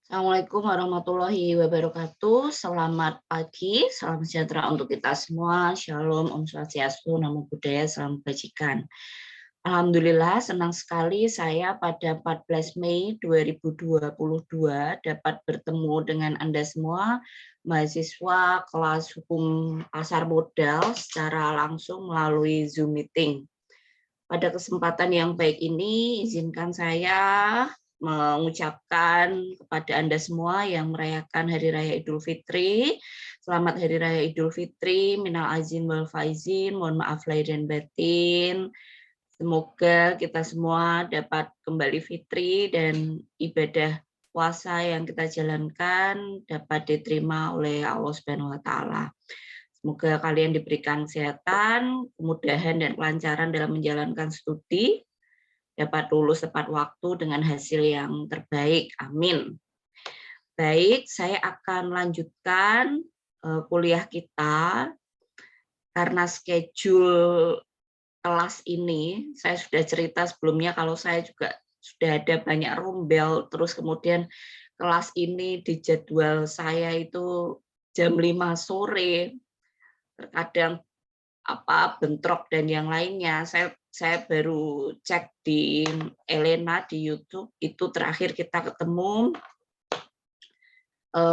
Assalamualaikum warahmatullahi wabarakatuh. Selamat pagi, salam sejahtera untuk kita semua. Shalom, Om Swastiastu, Namo Buddhaya, salam kebajikan. Alhamdulillah senang sekali saya pada 14 Mei 2022 dapat bertemu dengan Anda semua, mahasiswa kelas hukum pasar modal secara langsung melalui Zoom meeting. Pada kesempatan yang baik ini, izinkan saya mengucapkan kepada Anda semua yang merayakan Hari Raya Idul Fitri, selamat Hari Raya Idul Fitri, minal aizin wal faizin, mohon maaf lahir dan batin. Semoga kita semua dapat kembali fitri dan ibadah puasa yang kita jalankan dapat diterima oleh Allah Subhanahu wa taala. Semoga kalian diberikan kesehatan, kemudahan dan kelancaran dalam menjalankan studi, dapat lulus tepat waktu dengan hasil yang terbaik. Amin. Baik, saya akan lanjutkan kuliah kita karena schedule kelas ini, saya sudah cerita sebelumnya kalau saya juga sudah ada banyak rombel, terus kemudian kelas ini di jadwal saya itu jam 5 sore, terkadang bentrok dan yang lainnya. Saya baru cek di Elena di YouTube, itu terakhir kita ketemu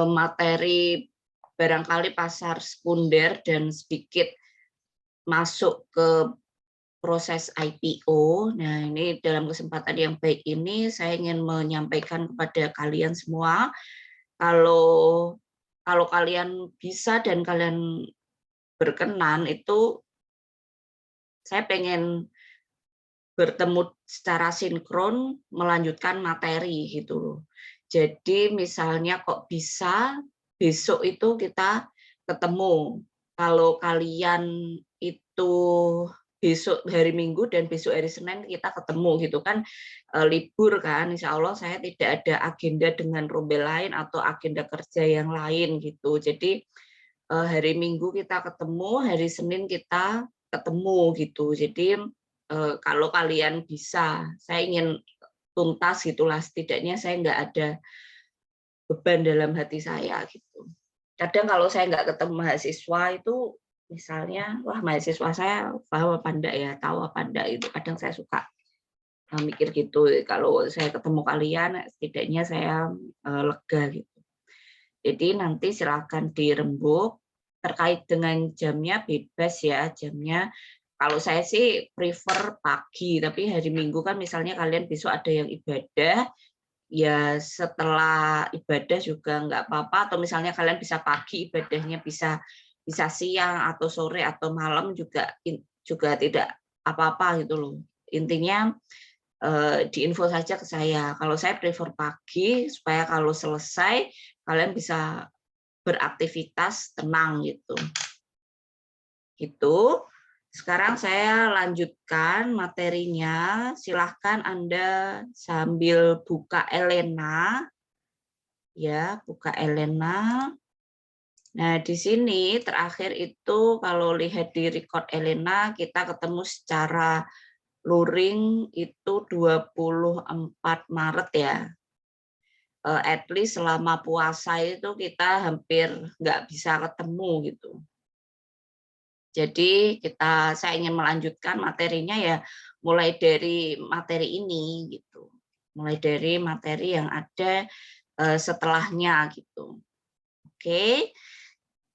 materi barangkali pasar sekunder dan sedikit masuk ke proses IPO. Nah, ini dalam kesempatan yang baik ini saya ingin menyampaikan kepada kalian semua kalau kalian bisa dan kalian berkenan itu saya pengen bertemu secara sinkron melanjutkan materi gitu loh. Jadi misalnya kok bisa besok itu kita ketemu. Kalau kalian itu besok hari Minggu dan besok hari Senin kita ketemu gitu kan, libur kan, insya Allah saya tidak ada agenda dengan rombel lain atau agenda kerja yang lain gitu. Jadi hari Minggu kita ketemu, hari Senin kita ketemu gitu. Jadi kalau kalian bisa, saya ingin tuntas gitulah, setidaknya saya nggak ada beban dalam hati saya gitu. Kadang kalau saya nggak ketemu mahasiswa itu, misalnya, wah mahasiswa saya paham apa enggak ya, tahu apa enggak itu. Kadang saya suka mikir gitu. Kalau saya ketemu kalian, setidaknya saya lega gitu. Jadi nanti silakan dirembuk terkait dengan jamnya bebas ya jamnya. Kalau saya sih prefer pagi, tapi hari Minggu kan misalnya kalian besok ada yang ibadah, ya setelah ibadah juga nggak apa-apa, atau misalnya kalian bisa pagi ibadahnya bisa bisa siang atau sore atau malam juga juga tidak apa-apa gitu loh. Intinya diinfo saja ke saya. Kalau saya prefer pagi supaya kalau selesai kalian bisa beraktivitas tenang gitu. Gitu. Sekarang saya lanjutkan materinya. Silahkan Anda sambil buka Elena. Ya, buka Elena. Nah, di sini terakhir itu kalau lihat di record Elena, kita ketemu secara luring itu 24 Maret ya. At least selama puasa itu kita hampir nggak bisa ketemu gitu. Jadi saya ingin melanjutkan materinya ya mulai dari materi ini gitu. Mulai dari materi yang ada setelahnya gitu. Oke.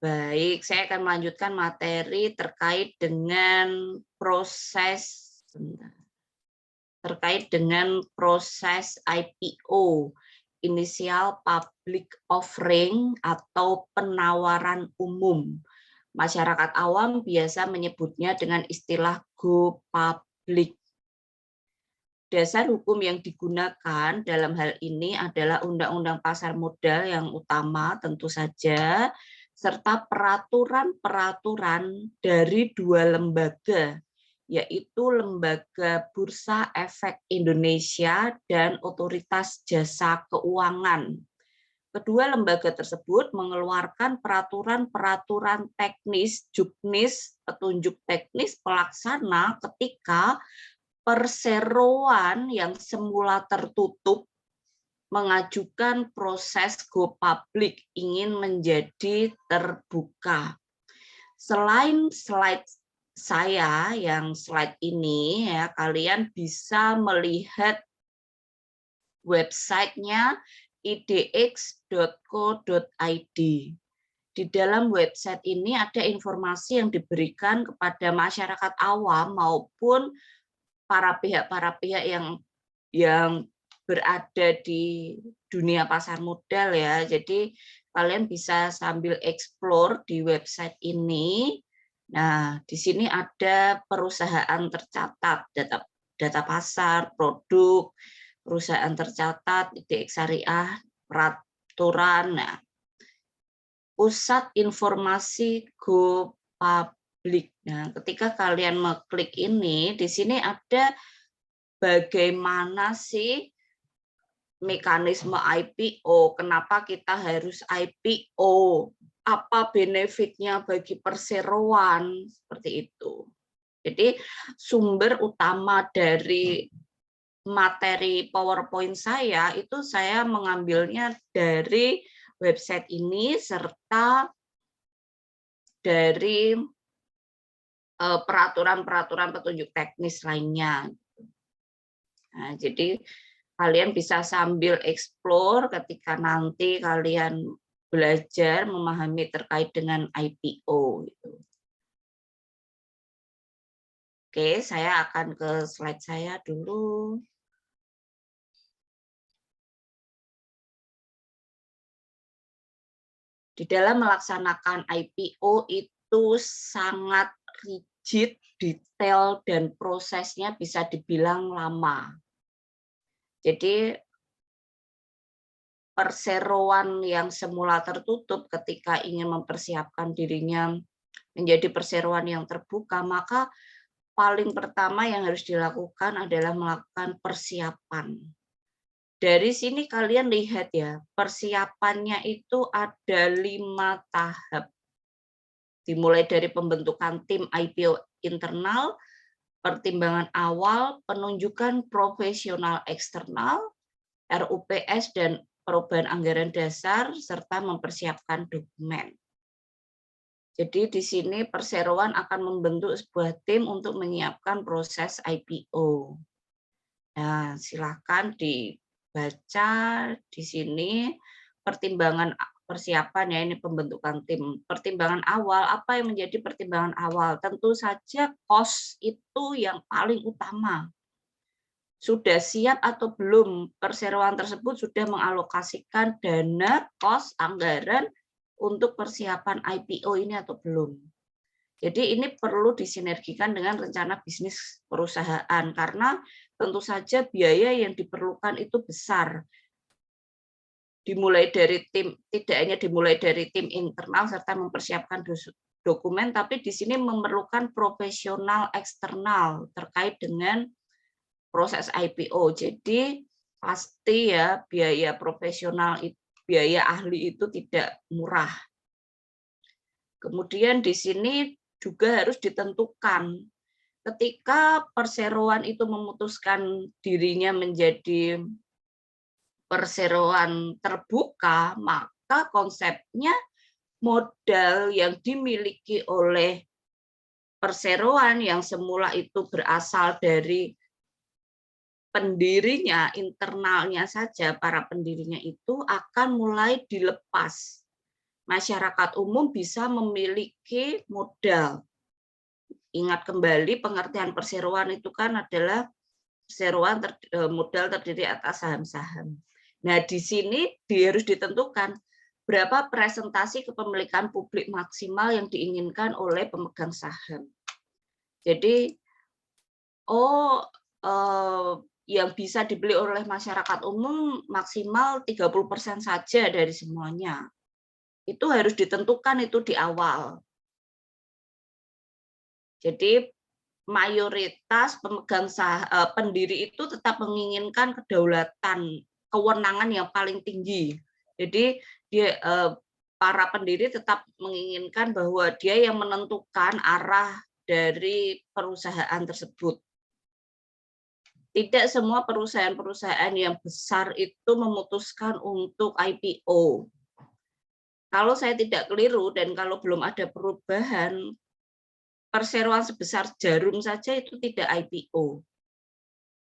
Baik, saya akan melanjutkan materi terkait dengan proses IPO, initial public offering atau penawaran umum. Masyarakat awam biasa menyebutnya dengan istilah go public. Dasar hukum yang digunakan dalam hal ini adalah Undang-Undang Pasar Modal yang utama tentu saja, serta peraturan-peraturan dari dua lembaga, yaitu Lembaga Bursa Efek Indonesia dan Otoritas Jasa Keuangan. Kedua lembaga tersebut mengeluarkan peraturan-peraturan teknis, juknis, petunjuk teknis pelaksana ketika perseroan yang semula tertutup mengajukan proses go public, ingin menjadi terbuka. Selain slide saya yang slide ini ya, kalian bisa melihat websitenya idx.co.id. Di dalam website ini ada informasi yang diberikan kepada masyarakat awam maupun para pihak yang berada di dunia pasar modal ya. Jadi kalian bisa sambil explore di website ini. Nah, di sini ada perusahaan tercatat, data pasar, produk, perusahaan tercatat, IDX Syariah, peraturan. Nah, pusat informasi go public. Nah, ketika kalian mengklik ini, di sini ada bagaimana sih mekanisme IPO, kenapa kita harus IPO, apa benefitnya bagi perseroan, seperti itu. Jadi sumber utama dari materi PowerPoint saya itu saya mengambilnya dari website ini serta dari peraturan-peraturan petunjuk teknis lainnya. Nah, jadi kalian bisa sambil explore ketika nanti kalian belajar memahami terkait dengan IPO. Oke, saya akan ke slide saya dulu. Di dalam melaksanakan IPO itu sangat rigid, detail, dan prosesnya bisa dibilang lama. Jadi perseroan yang semula tertutup ketika ingin mempersiapkan dirinya menjadi perseroan yang terbuka, maka paling pertama yang harus dilakukan adalah melakukan persiapan. Dari sini kalian lihat ya, persiapannya itu ada 5 tahap. Dimulai dari pembentukan tim IPO internal, pertimbangan awal, penunjukan profesional eksternal, RUPS dan perubahan anggaran dasar, serta mempersiapkan dokumen. Jadi di sini perseroan akan membentuk sebuah tim untuk menyiapkan proses IPO. Nah, silakan dibaca di sini pertimbangan persiapan ya, ini pembentukan tim. Pertimbangan awal, apa yang menjadi pertimbangan awal? Tentu saja cost itu yang paling utama. Sudah siap atau belum perseroan tersebut sudah mengalokasikan dana, cost, anggaran untuk persiapan IPO ini atau belum? Jadi ini perlu disinergikan dengan rencana bisnis perusahaan karena tentu saja biaya yang diperlukan itu besar. Dimulai dari tim, tidak hanya dimulai dari tim internal serta mempersiapkan dokumen, tapi di sini memerlukan profesional eksternal terkait dengan proses IPO. Jadi pasti ya biaya profesional, biaya ahli itu tidak murah. Kemudian di sini juga harus ditentukan ketika perseroan itu memutuskan dirinya menjadi perseroan terbuka, maka konsepnya modal yang dimiliki oleh perseroan yang semula itu berasal dari pendirinya, internalnya saja, para pendirinya itu akan mulai dilepas. Masyarakat umum bisa memiliki modal. Ingat kembali pengertian perseroan itu kan adalah perseroan modal terdiri atas saham-saham. Nah, di sini harus ditentukan berapa presentasi kepemilikan publik maksimal yang diinginkan oleh pemegang saham. Jadi, yang bisa dibeli oleh masyarakat umum maksimal 30% saja dari semuanya. Itu harus ditentukan itu di awal. Jadi mayoritas pemegang pendiri itu tetap menginginkan kedaulatan, kewenangan yang paling tinggi. Jadi para pendiri tetap menginginkan bahwa dia yang menentukan arah dari perusahaan tersebut. Tidak semua perusahaan-perusahaan yang besar itu memutuskan untuk IPO. Kalau saya tidak keliru dan kalau belum ada perubahan, perseroan sebesar Jarum saja itu tidak IPO.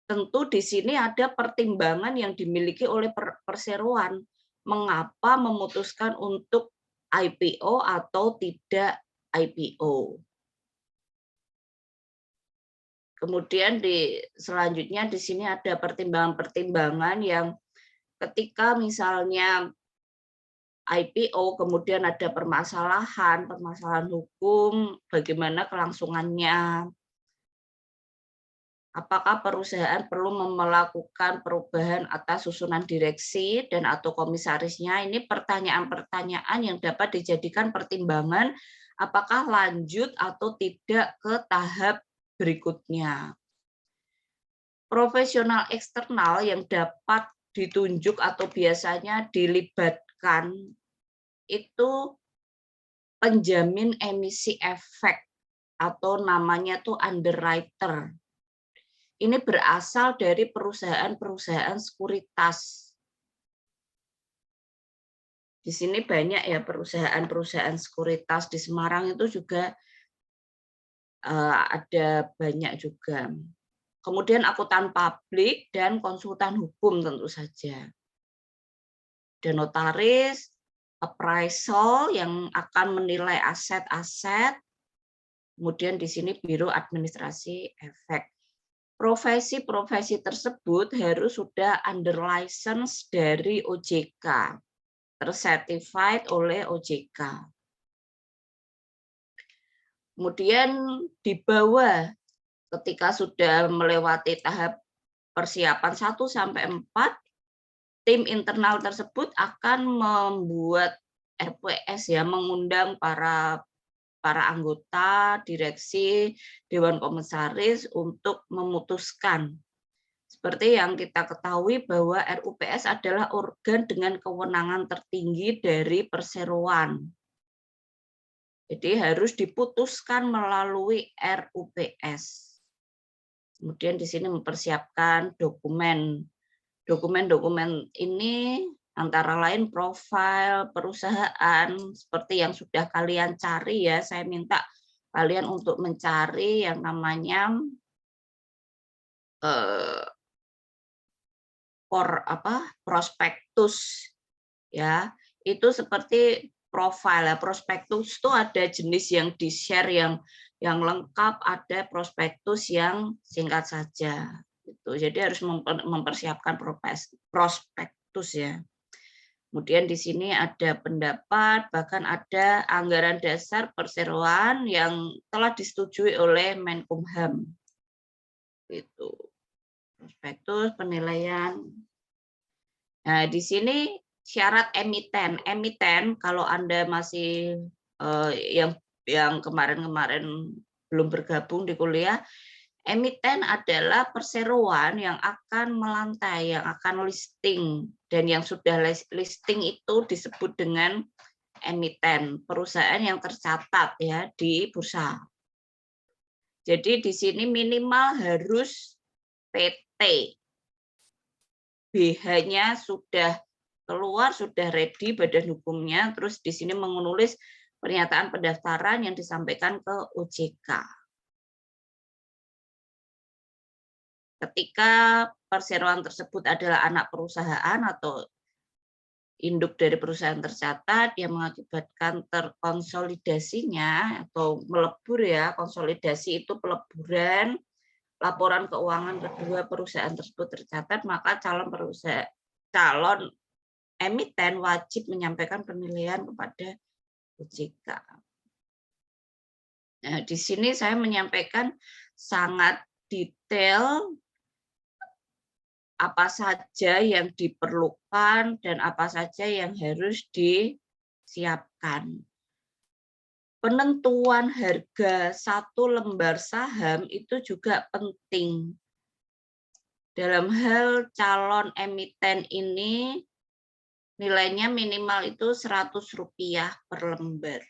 Tentu di sini ada pertimbangan yang dimiliki oleh perseroan, mengapa memutuskan untuk IPO atau tidak IPO. Kemudian selanjutnya di sini ada pertimbangan-pertimbangan yang ketika misalnya IPO kemudian ada permasalahan hukum, bagaimana kelangsungannya, apakah perusahaan perlu melakukan perubahan atas susunan direksi dan atau komisarisnya. Ini pertanyaan-pertanyaan yang dapat dijadikan pertimbangan apakah lanjut atau tidak ke tahap berikutnya. Profesional eksternal yang dapat ditunjuk atau biasanya dilibatkan itu penjamin emisi efek atau namanya tuh underwriter. Ini berasal dari perusahaan-perusahaan sekuritas. Di sini banyak ya perusahaan-perusahaan sekuritas di Semarang itu juga ada banyak juga. Kemudian akuntan publik dan konsultan hukum tentu saja. Dan notaris, appraisal yang akan menilai aset-aset. Kemudian di sini biro administrasi efek. Profesi-profesi tersebut harus sudah under license dari OJK, tersertified oleh OJK. Kemudian di bawah, ketika sudah melewati tahap persiapan 1 sampai 4, tim internal tersebut akan membuat RPS ya, mengundang para anggota, direksi, dewan komisaris untuk memutuskan. Seperti yang kita ketahui bahwa RUPS adalah organ dengan kewenangan tertinggi dari perseroan. Jadi harus diputuskan melalui RUPS. Kemudian di sini mempersiapkan dokumen. Dokumen-dokumen ini antara lain profil perusahaan seperti yang sudah kalian cari ya. Saya minta kalian untuk mencari yang namanya prospektus ya. Itu seperti profil ya. Prospektus itu ada jenis yang di-share yang lengkap, ada prospektus yang singkat saja. Jadi harus mempersiapkan prospektus ya. Kemudian di sini ada pendapat, bahkan ada anggaran dasar perseroan yang telah disetujui oleh Menkumham. Itu prospektus penilaian. Nah, di sini syarat emiten. Emiten kalau Anda masih yang kemarin-kemarin belum bergabung di kuliah, emiten adalah perseroan yang akan melantai, yang akan listing, dan yang sudah listing itu disebut dengan emiten, perusahaan yang tercatat ya di bursa. Jadi di sini minimal harus PT, BH-nya sudah keluar, sudah ready badan hukumnya, terus di sini menulis pernyataan pendaftaran yang disampaikan ke OJK. Ketika perseroan tersebut adalah anak perusahaan atau induk dari perusahaan tercatat yang mengakibatkan terkonsolidasinya atau melebur ya, konsolidasi itu peleburan laporan keuangan kedua perusahaan tersebut tercatat, maka calon emiten wajib menyampaikan penilaian kepada OJK. Nah, di sini saya menyampaikan sangat detail apa saja yang diperlukan dan apa saja yang harus disiapkan. Penentuan harga satu lembar saham itu juga penting. Dalam hal calon emiten ini nilainya minimal itu Rp100 per lembar.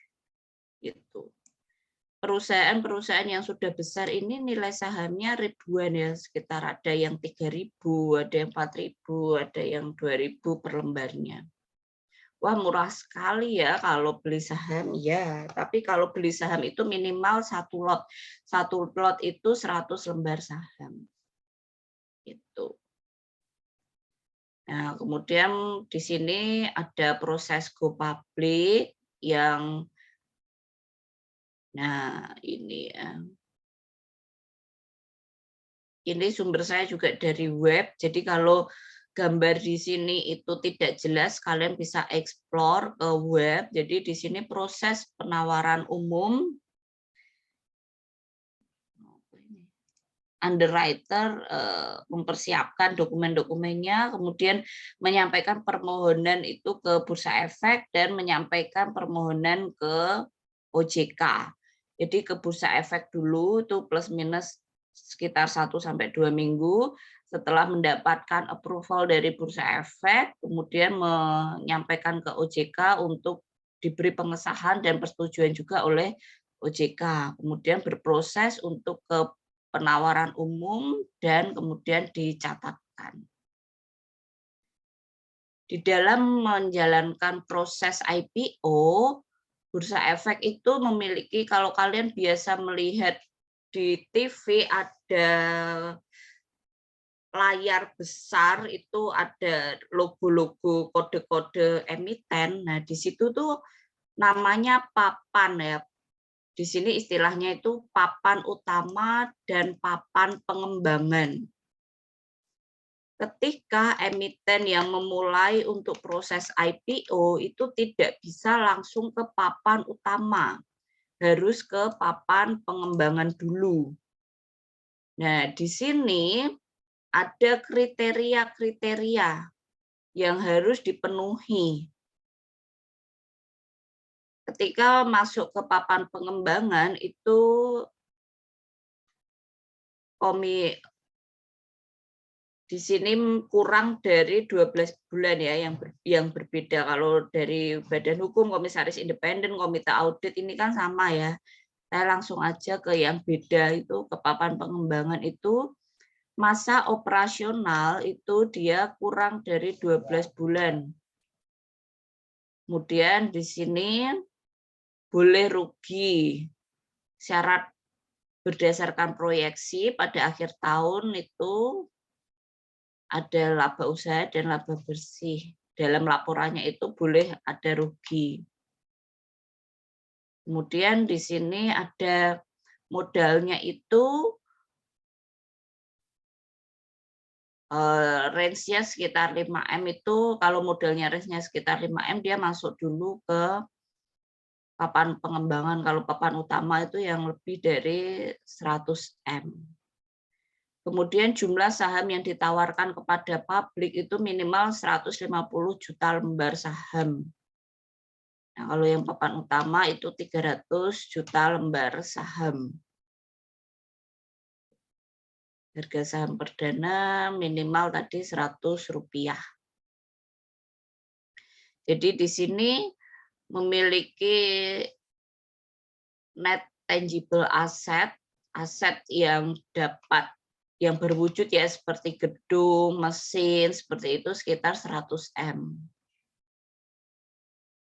Gitu. perusahaan-perusahaan yang sudah besar ini nilai sahamnya ribuan ya, sekitar ada yang 3.000, ada yang 4.000, ada yang 2.000 per lembarnya. Wah, murah sekali ya kalau beli saham ya, tapi kalau beli saham itu minimal 1 lot. 1 lot itu 100 lembar saham. Gitu. Nah, kemudian di sini ada proses go public yang ini ya. Ini sumber saya juga dari web. Jadi kalau gambar di sini itu tidak jelas, kalian bisa explore ke web. Jadi di sini proses penawaran umum, underwriter mempersiapkan dokumen-dokumennya, kemudian menyampaikan permohonan itu ke Bursa Efek dan menyampaikan permohonan ke OJK. Jadi ke Bursa Efek dulu itu plus minus sekitar 1 sampai 2 minggu. Setelah mendapatkan approval dari Bursa Efek, kemudian menyampaikan ke OJK untuk diberi pengesahan dan persetujuan juga oleh OJK. Kemudian berproses untuk ke penawaran umum dan kemudian dicatatkan. Di dalam menjalankan proses IPO, Bursa Efek itu memiliki, kalau kalian biasa melihat di TV ada layar besar itu ada logo-logo kode-kode emiten. Nah, di situ tuh namanya papan ya. Di sini istilahnya itu papan utama dan papan pengembangan. Ketika emiten yang memulai untuk proses IPO itu tidak bisa langsung ke papan utama, harus ke papan pengembangan dulu. Nah, di sini ada kriteria-kriteria yang harus dipenuhi. Ketika masuk ke papan pengembangan itu di sini kurang dari 12 bulan ya yang berbeda. Kalau dari Badan Hukum, Komisaris Independen, Komite Audit ini kan sama ya. Saya langsung aja ke yang beda itu, ke papan pengembangan itu masa operasional itu dia kurang dari 12 bulan. Kemudian di sini boleh rugi. Syarat berdasarkan proyeksi pada akhir tahun itu ada laba usaha dan laba bersih. Dalam laporannya itu boleh ada rugi. Kemudian di sini ada modalnya itu range-nya sekitar 5M itu, kalau modalnya range-nya sekitar 5M, dia masuk dulu ke papan pengembangan. Kalau papan utama itu yang lebih dari 100M. Kemudian jumlah saham yang ditawarkan kepada publik itu minimal 150 juta lembar saham. Nah, kalau yang papan utama itu 300 juta lembar saham. Harga saham perdana minimal tadi Rp100. Jadi di sini memiliki net tangible asset, aset yang berwujud ya seperti gedung, mesin, seperti itu sekitar 100M.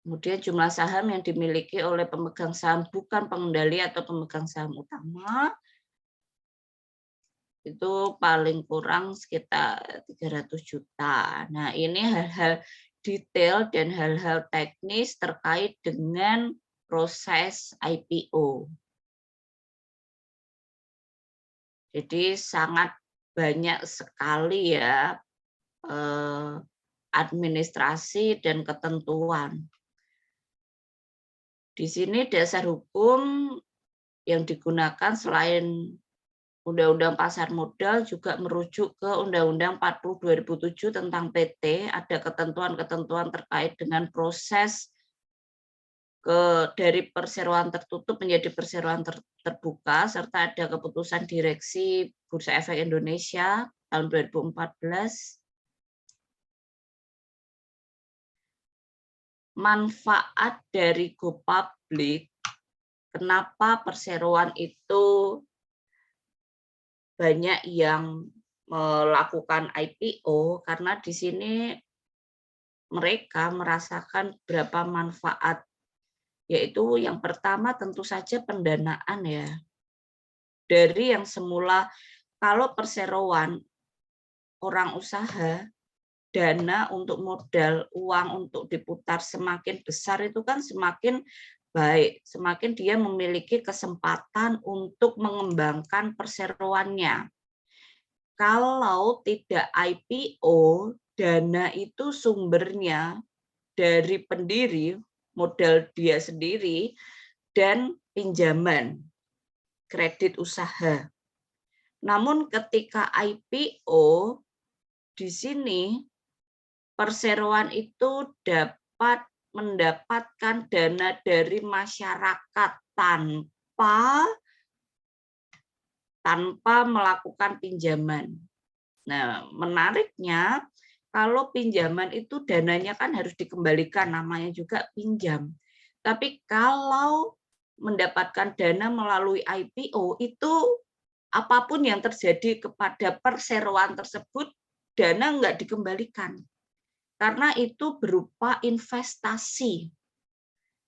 Kemudian jumlah saham yang dimiliki oleh pemegang saham bukan pengendali atau pemegang saham utama itu paling kurang sekitar 300 juta. Nah, ini hal-hal detail dan hal-hal teknis terkait dengan proses IPO. Jadi sangat banyak sekali ya administrasi dan ketentuan. Di sini dasar hukum yang digunakan selain Undang-Undang Pasar Modal juga merujuk ke Undang-Undang 40 2007 tentang PT, ada ketentuan-ketentuan terkait dengan proses dari perseroan tertutup menjadi perseroan terbuka, serta ada keputusan direksi Bursa Efek Indonesia tahun 2014. Manfaat dari go public kenapa perseroan itu banyak yang melakukan IPO, karena di sini mereka merasakan berapa manfaat, yaitu yang pertama tentu saja pendanaan ya. Dari yang semula kalau perseroan orang usaha, dana untuk modal, uang untuk diputar semakin besar itu kan semakin baik, semakin dia memiliki kesempatan untuk mengembangkan perseroannya. Kalau tidak IPO, dana itu sumbernya dari pendiri, modal dia sendiri, dan pinjaman, kredit usaha. Namun ketika IPO, di sini perseroan itu dapat mendapatkan dana dari masyarakat tanpa melakukan pinjaman. Nah, menariknya kalau pinjaman itu dananya kan harus dikembalikan, namanya juga pinjam. Tapi kalau mendapatkan dana melalui IPO itu apapun yang terjadi kepada perseroan tersebut, dana nggak dikembalikan. Karena itu berupa investasi.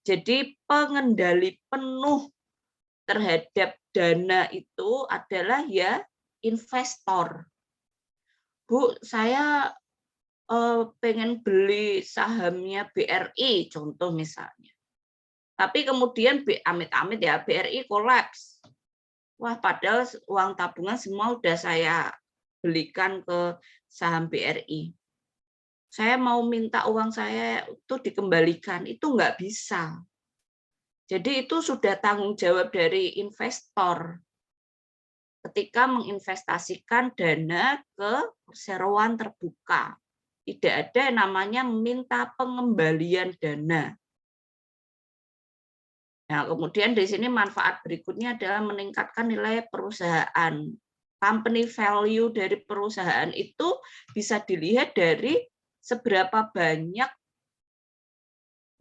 Jadi pengendali penuh terhadap dana itu adalah ya investor. Bu, saya pengen beli sahamnya BRI, contoh misalnya. Tapi kemudian amit-amit ya BRI kolaps. Wah, padahal uang tabungan semua udah saya belikan ke saham BRI. Saya mau minta uang saya itu dikembalikan, itu nggak bisa. Jadi itu sudah tanggung jawab dari investor ketika menginvestasikan dana ke perseroan terbuka. Tidak ada namanya meminta pengembalian dana. Nah, kemudian di sini manfaat berikutnya adalah meningkatkan nilai perusahaan. Company value dari perusahaan itu bisa dilihat dari seberapa banyak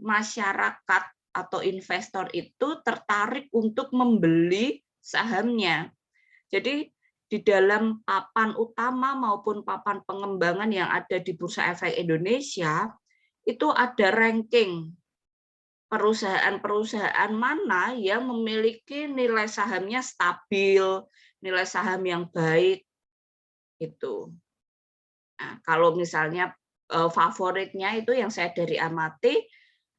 masyarakat atau investor itu tertarik untuk membeli sahamnya. Jadi di dalam papan utama maupun papan pengembangan yang ada di Bursa Efek Indonesia, itu ada ranking perusahaan-perusahaan mana yang memiliki nilai sahamnya stabil, nilai saham yang baik. Itu. Nah, kalau misalnya favoritnya itu yang saya dari amati,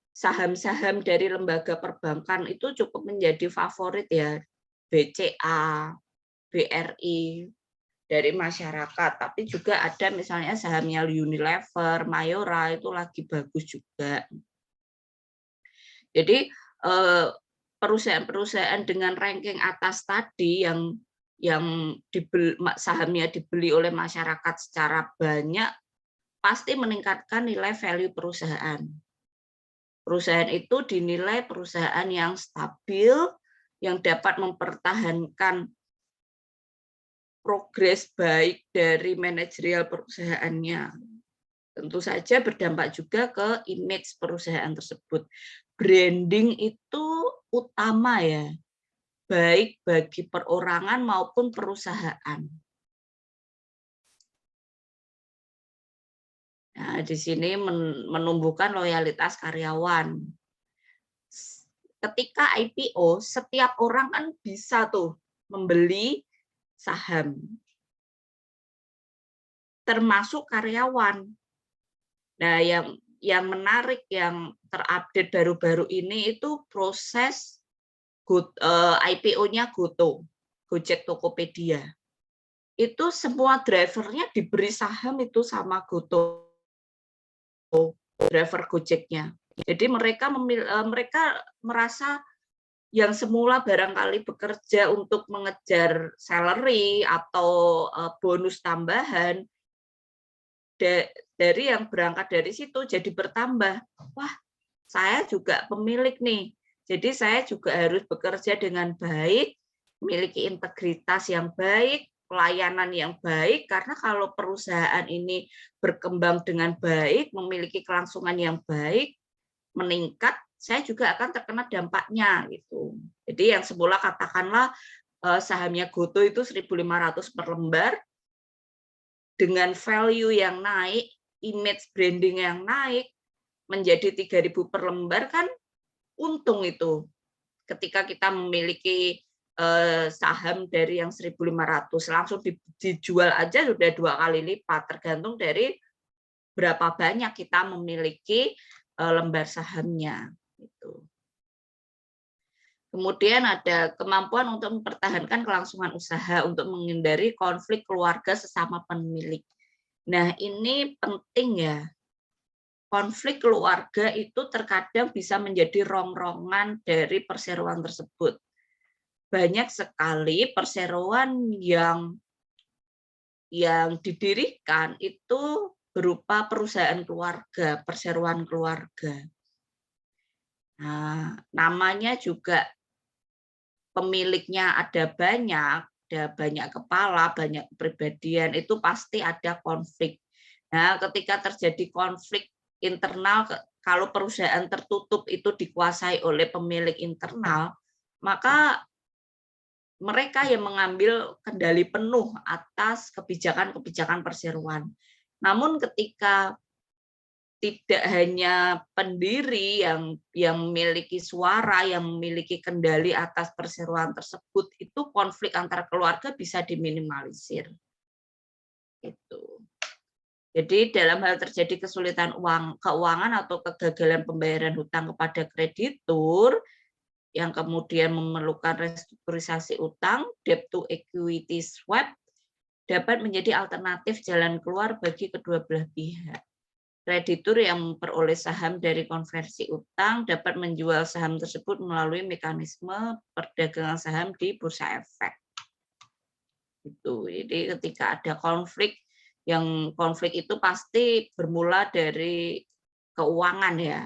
saham-saham dari lembaga perbankan itu cukup menjadi favorit ya, BCA, BRI dari masyarakat, tapi juga ada misalnya sahamnya Unilever, Mayora itu lagi bagus juga. Jadi perusahaan-perusahaan dengan ranking atas tadi yang sahamnya dibeli oleh masyarakat secara banyak pasti meningkatkan nilai value perusahaan. Perusahaan itu dinilai perusahaan yang stabil, yang dapat mempertahankan progres baik dari manajerial perusahaannya. Tentu saja berdampak juga ke image perusahaan tersebut. Branding itu utama ya, baik bagi perorangan maupun perusahaan. Nah, di sini menumbuhkan loyalitas karyawan. Ketika IPO, setiap orang kan bisa tuh membeli saham, termasuk karyawan. Nah, yang menarik, yang terupdate baru-baru ini itu proses IPO-nya Goto, Gojek Tokopedia. Itu semua drivernya diberi saham itu sama Goto, driver Gojeknya. Jadi mereka merasa yang semula barangkali bekerja untuk mengejar salary atau bonus tambahan, dari yang berangkat dari situ jadi bertambah. Wah, saya juga pemilik nih. Jadi saya juga harus bekerja dengan baik, memiliki integritas yang baik, pelayanan yang baik, karena kalau perusahaan ini berkembang dengan baik, memiliki kelangsungan yang baik, meningkat, saya juga akan terkena dampaknya gitu. Jadi yang semula katakanlah sahamnya Goto itu 1.500 per lembar, dengan value yang naik, image branding yang naik, menjadi 3.000 per lembar kan untung itu. Ketika kita memiliki saham dari yang 1.500 langsung dijual aja sudah 2 kali lipat, tergantung dari berapa banyak kita memiliki lembar sahamnya. Gitu. Kemudian ada kemampuan untuk mempertahankan kelangsungan usaha untuk menghindari konflik keluarga sesama pemilik. Nah, ini penting ya. Konflik keluarga itu terkadang bisa menjadi rongrongan dari perseroan tersebut. Banyak sekali perseroan yang didirikan itu berupa perusahaan keluarga, perseroan keluarga. Nah, namanya juga pemiliknya ada banyak kepala, banyak kepribadian, itu pasti ada konflik. Nah, ketika terjadi konflik internal, kalau perusahaan tertutup itu dikuasai oleh pemilik internal, maka mereka yang mengambil kendali penuh atas kebijakan-kebijakan perseroan. Namun ketika tidak hanya pendiri yang memiliki suara, yang memiliki kendali atas perseroan tersebut, itu konflik antar keluarga bisa diminimalisir. Itu. Jadi dalam hal terjadi kesulitan keuangan atau kegagalan pembayaran hutang kepada kreditur yang kemudian memerlukan restrukturisasi utang, debt to equity swap dapat menjadi alternatif jalan keluar bagi kedua belah pihak. Kreditur yang memperoleh saham dari konversi utang dapat menjual saham tersebut melalui mekanisme perdagangan saham di bursa efek. Jadi ketika ada konflik, yang konflik itu pasti bermula dari keuangan ya.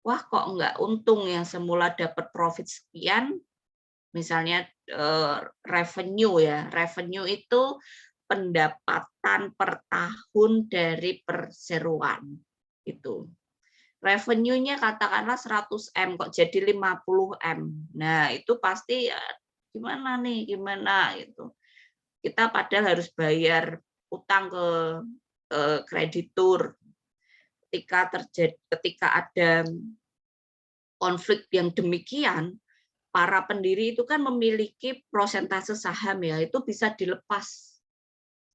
Wah kok enggak untung, yang semula dapat profit sekian, misalnya revenue ya, revenue itu pendapatan per tahun dari perseroan itu. Revenue-nya katakanlah 100 M kok jadi 50 M. Nah, itu pasti ya, gimana itu. Kita padahal harus bayar utang ke kreditur. Ketika ada konflik yang demikian, para pendiri itu kan memiliki prosentase saham ya, itu bisa dilepas,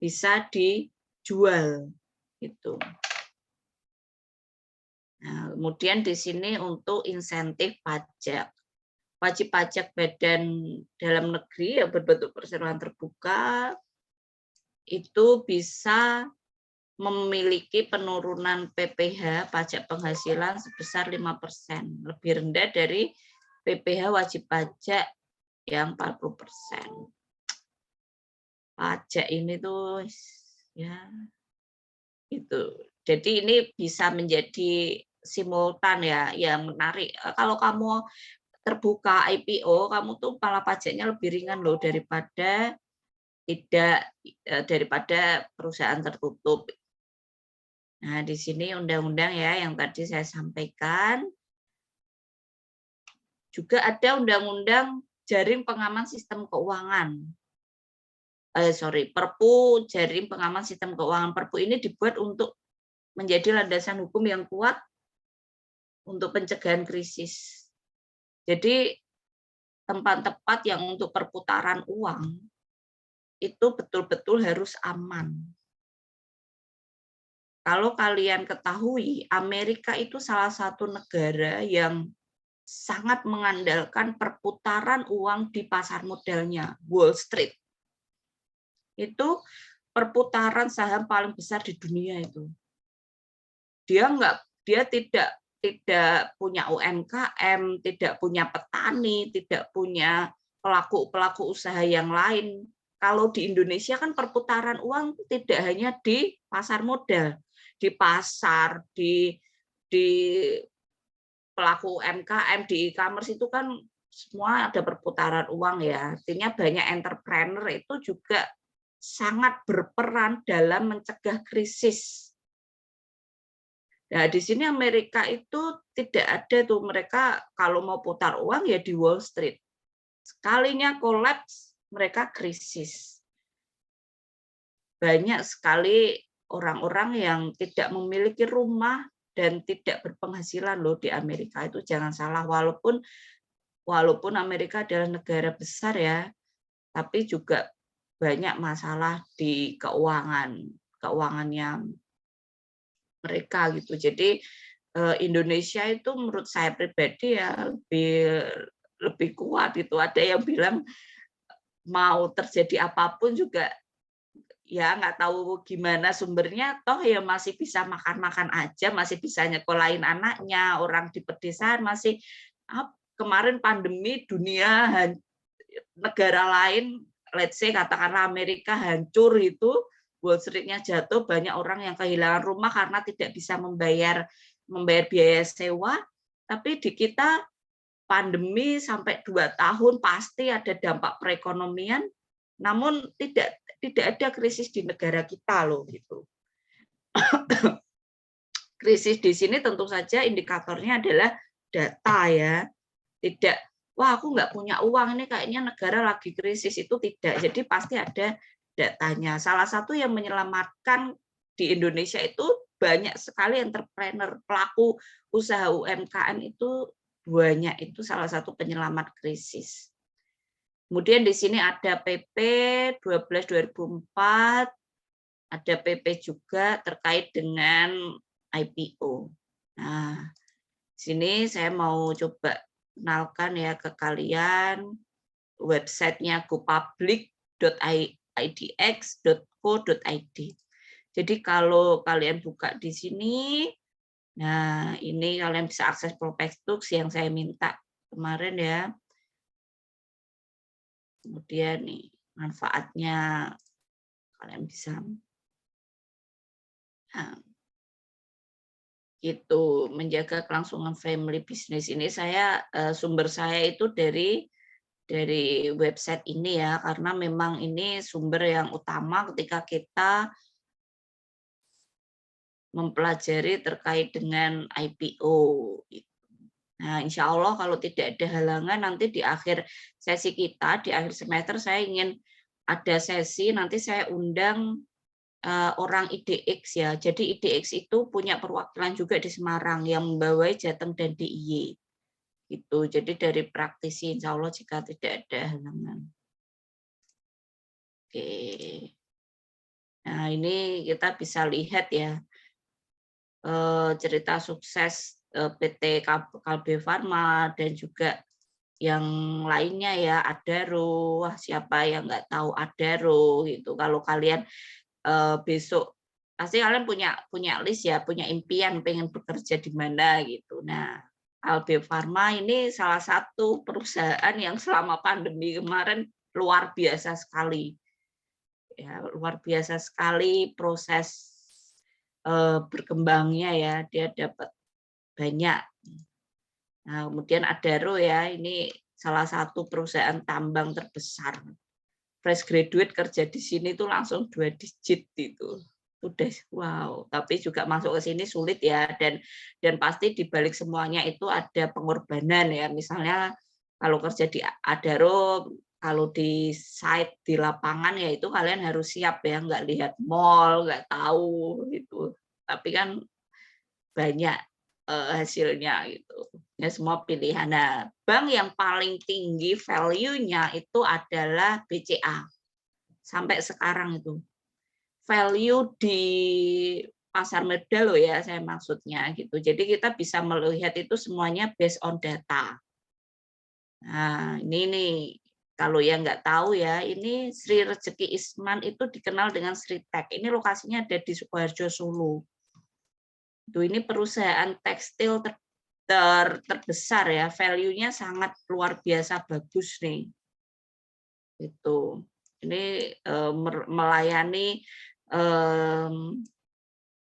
bisa dijual gitu. Nah, kemudian di sini untuk insentif pajak. Wajib pajak badan dalam negeri yang berbentuk perseroan terbuka itu bisa memiliki penurunan PPh pajak penghasilan sebesar 5%, lebih rendah dari PPh wajib pajak yang 40%. Pajak ini tuh ya itu. Jadi ini bisa menjadi simultan ya, yang menarik. Kalau kamu terbuka IPO, kamu tuh malah pajaknya lebih ringan loh daripada daripada perusahaan tertutup. Nah, di sini undang-undang ya yang tadi saya sampaikan. Juga ada undang-undang jaring pengaman sistem keuangan. Perpu jaring pengaman sistem keuangan. Perpu ini dibuat untuk menjadi landasan hukum yang kuat untuk pencegahan krisis. Jadi tempat-tempat yang untuk perputaran uang itu betul-betul harus aman. Kalau kalian ketahui, Amerika itu salah satu negara yang sangat mengandalkan perputaran uang di pasar modalnya, Wall Street. Itu perputaran saham paling besar di dunia itu. Dia tidak punya UMKM, tidak punya petani, tidak punya pelaku usaha yang lain. Kalau di Indonesia kan perputaran uang tidak hanya di pasar modal, di pasar, di pelaku UMKM, di e-commerce itu kan semua ada perputaran uang ya. Artinya banyak entrepreneur itu juga sangat berperan dalam mencegah krisis. Nah, di sini Amerika itu tidak ada tuh, mereka kalau mau putar uang ya di Wall Street. Sekalinya kolaps, mereka krisis. Banyak sekali orang-orang yang tidak memiliki rumah dan tidak berpenghasilan loh di Amerika itu, jangan salah, walaupun Amerika adalah negara besar ya, tapi juga banyak masalah di keuangannya mereka gitu. Jadi Indonesia itu menurut saya pribadi ya lebih kuat itu. Ada yang bilang mau terjadi apapun juga ya nggak tahu gimana sumbernya, toh ya masih bisa makan-makan aja, masih bisa nyekolahin anaknya, orang di pedesaan masih kemarin pandemi dunia negara lain, let's say katakanlah Amerika hancur itu, Wall Street-nya jatuh, banyak orang yang kehilangan rumah karena tidak bisa membayar biaya sewa, tapi di kita pandemi sampai 2 tahun pasti ada dampak perekonomian, namun tidak ada krisis di negara kita loh gitu. Krisis di sini tentu saja indikatornya adalah data ya, tidak wah aku nggak punya uang ini kayaknya negara lagi krisis, itu tidak. Jadi pasti ada datanya. Salah satu yang menyelamatkan di Indonesia itu banyak sekali entrepreneur, pelaku usaha UMKM itu banyak, itu salah satu penyelamat krisis. Kemudian di sini ada PP 12/2004, ada PP juga terkait dengan IPO. Nah, sini saya mau coba kenalkan ya ke kalian websitenya gopublic.idx.co.id. Jadi kalau kalian buka di sini, nah ini kalian bisa akses prospektus yang saya minta kemarin ya. Kemudian nih manfaatnya kalian bisa gitu, menjaga kelangsungan family business. Ini saya sumber saya itu dari website ini ya, karena memang ini sumber yang utama ketika kita mempelajari terkait dengan IPO. Nah, insya Allah kalau tidak ada halangan nanti di akhir sesi kita, di akhir semester saya ingin ada sesi, nanti saya undang orang IDX ya. Jadi IDX itu punya perwakilan juga di Semarang yang membawai Jateng dan DIY. Gitu. Jadi dari praktisi insya Allah jika tidak ada halangan. Oke. Nah, ini kita bisa lihat ya cerita sukses PT Kalbe Farma dan juga yang lainnya ya, Adaro. Wah, siapa yang nggak tahu Adaro gitu. Kalau kalian besok pasti kalian punya list ya, punya impian pengen bekerja di mana gitu. Nah, Kalbe Farma ini salah satu perusahaan yang selama pandemi kemarin luar biasa sekali. Ya, luar biasa sekali proses berkembangnya ya, dia dapat banyak. Nah, kemudian Adaro ya, ini salah satu perusahaan tambang terbesar. Fresh graduate kerja di sini tuh langsung 2 digit itu. Udah wow, tapi juga masuk ke sini sulit ya, dan pasti di balik semuanya itu ada pengorbanan ya. Misalnya kalau kerja di Adaro, kalau di site di lapangan ya itu kalian harus siap ya, nggak lihat mall, nggak tahu gitu. Tapi kan banyak hasilnya gitu. Ya semua pilihan. Nah, bank yang paling tinggi value-nya itu adalah BCA. Sampai sekarang itu. Value di pasar modal loh ya saya maksudnya gitu. Jadi kita bisa melihat itu semuanya based on data. Nah, ini nih kalau yang nggak tahu ya, ini Sri Rezeki Isman itu dikenal dengan Sritek. Ini lokasinya ada di Sukoharjo, Solo. Ini perusahaan tekstil terbesar ya, value-nya sangat luar biasa bagus nih. Itu. Ini melayani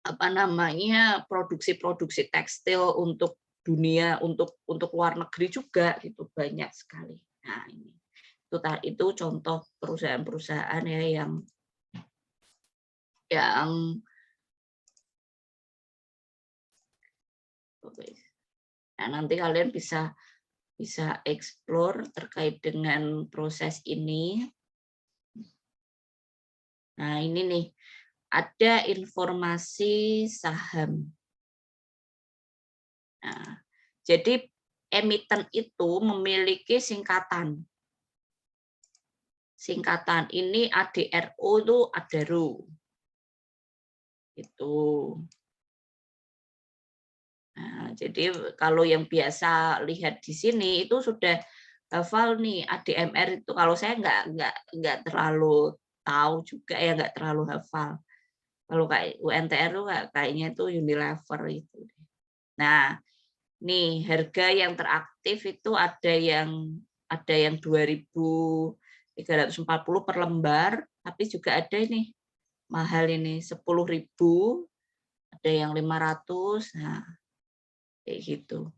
apa namanya produksi-produksi tekstil untuk dunia, untuk luar negeri juga gitu, banyak sekali. Nah, ini itu contoh perusahaan-perusahaan ya yang Nah, nanti kalian bisa explore terkait dengan proses ini. Nah, ini nih, ada informasi saham. Nah, jadi emiten itu memiliki singkatan. Singkatan ini ADRO itu Adaro. Itu. Nah, jadi kalau yang biasa lihat di sini itu sudah hafal nih ADMR itu. Kalau saya nggak terlalu tahu juga ya, nggak terlalu hafal. Kalau kayak UNTR itu kayaknya itu Unilever itu. Nah, nih harga yang teraktif itu ada yang 2.340 per lembar, tapi juga ada ini mahal ini 10.000, ada yang 500. Nah, kayak gitu.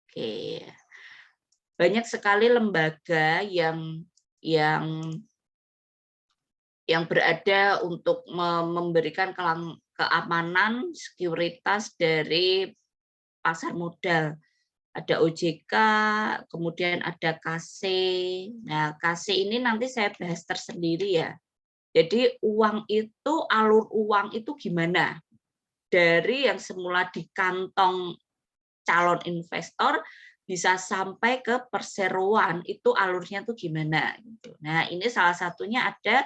Oke. Banyak sekali lembaga yang berada untuk memberikan keamanan sekuritas dari pasar modal. Ada OJK, kemudian ada KC. Nah, KC ini nanti saya bahas tersendiri ya. Jadi alur uang itu gimana? Dari yang semula di kantong calon investor bisa sampai ke perseroan, itu alurnya tuh gimana? Nah, ini salah satunya ada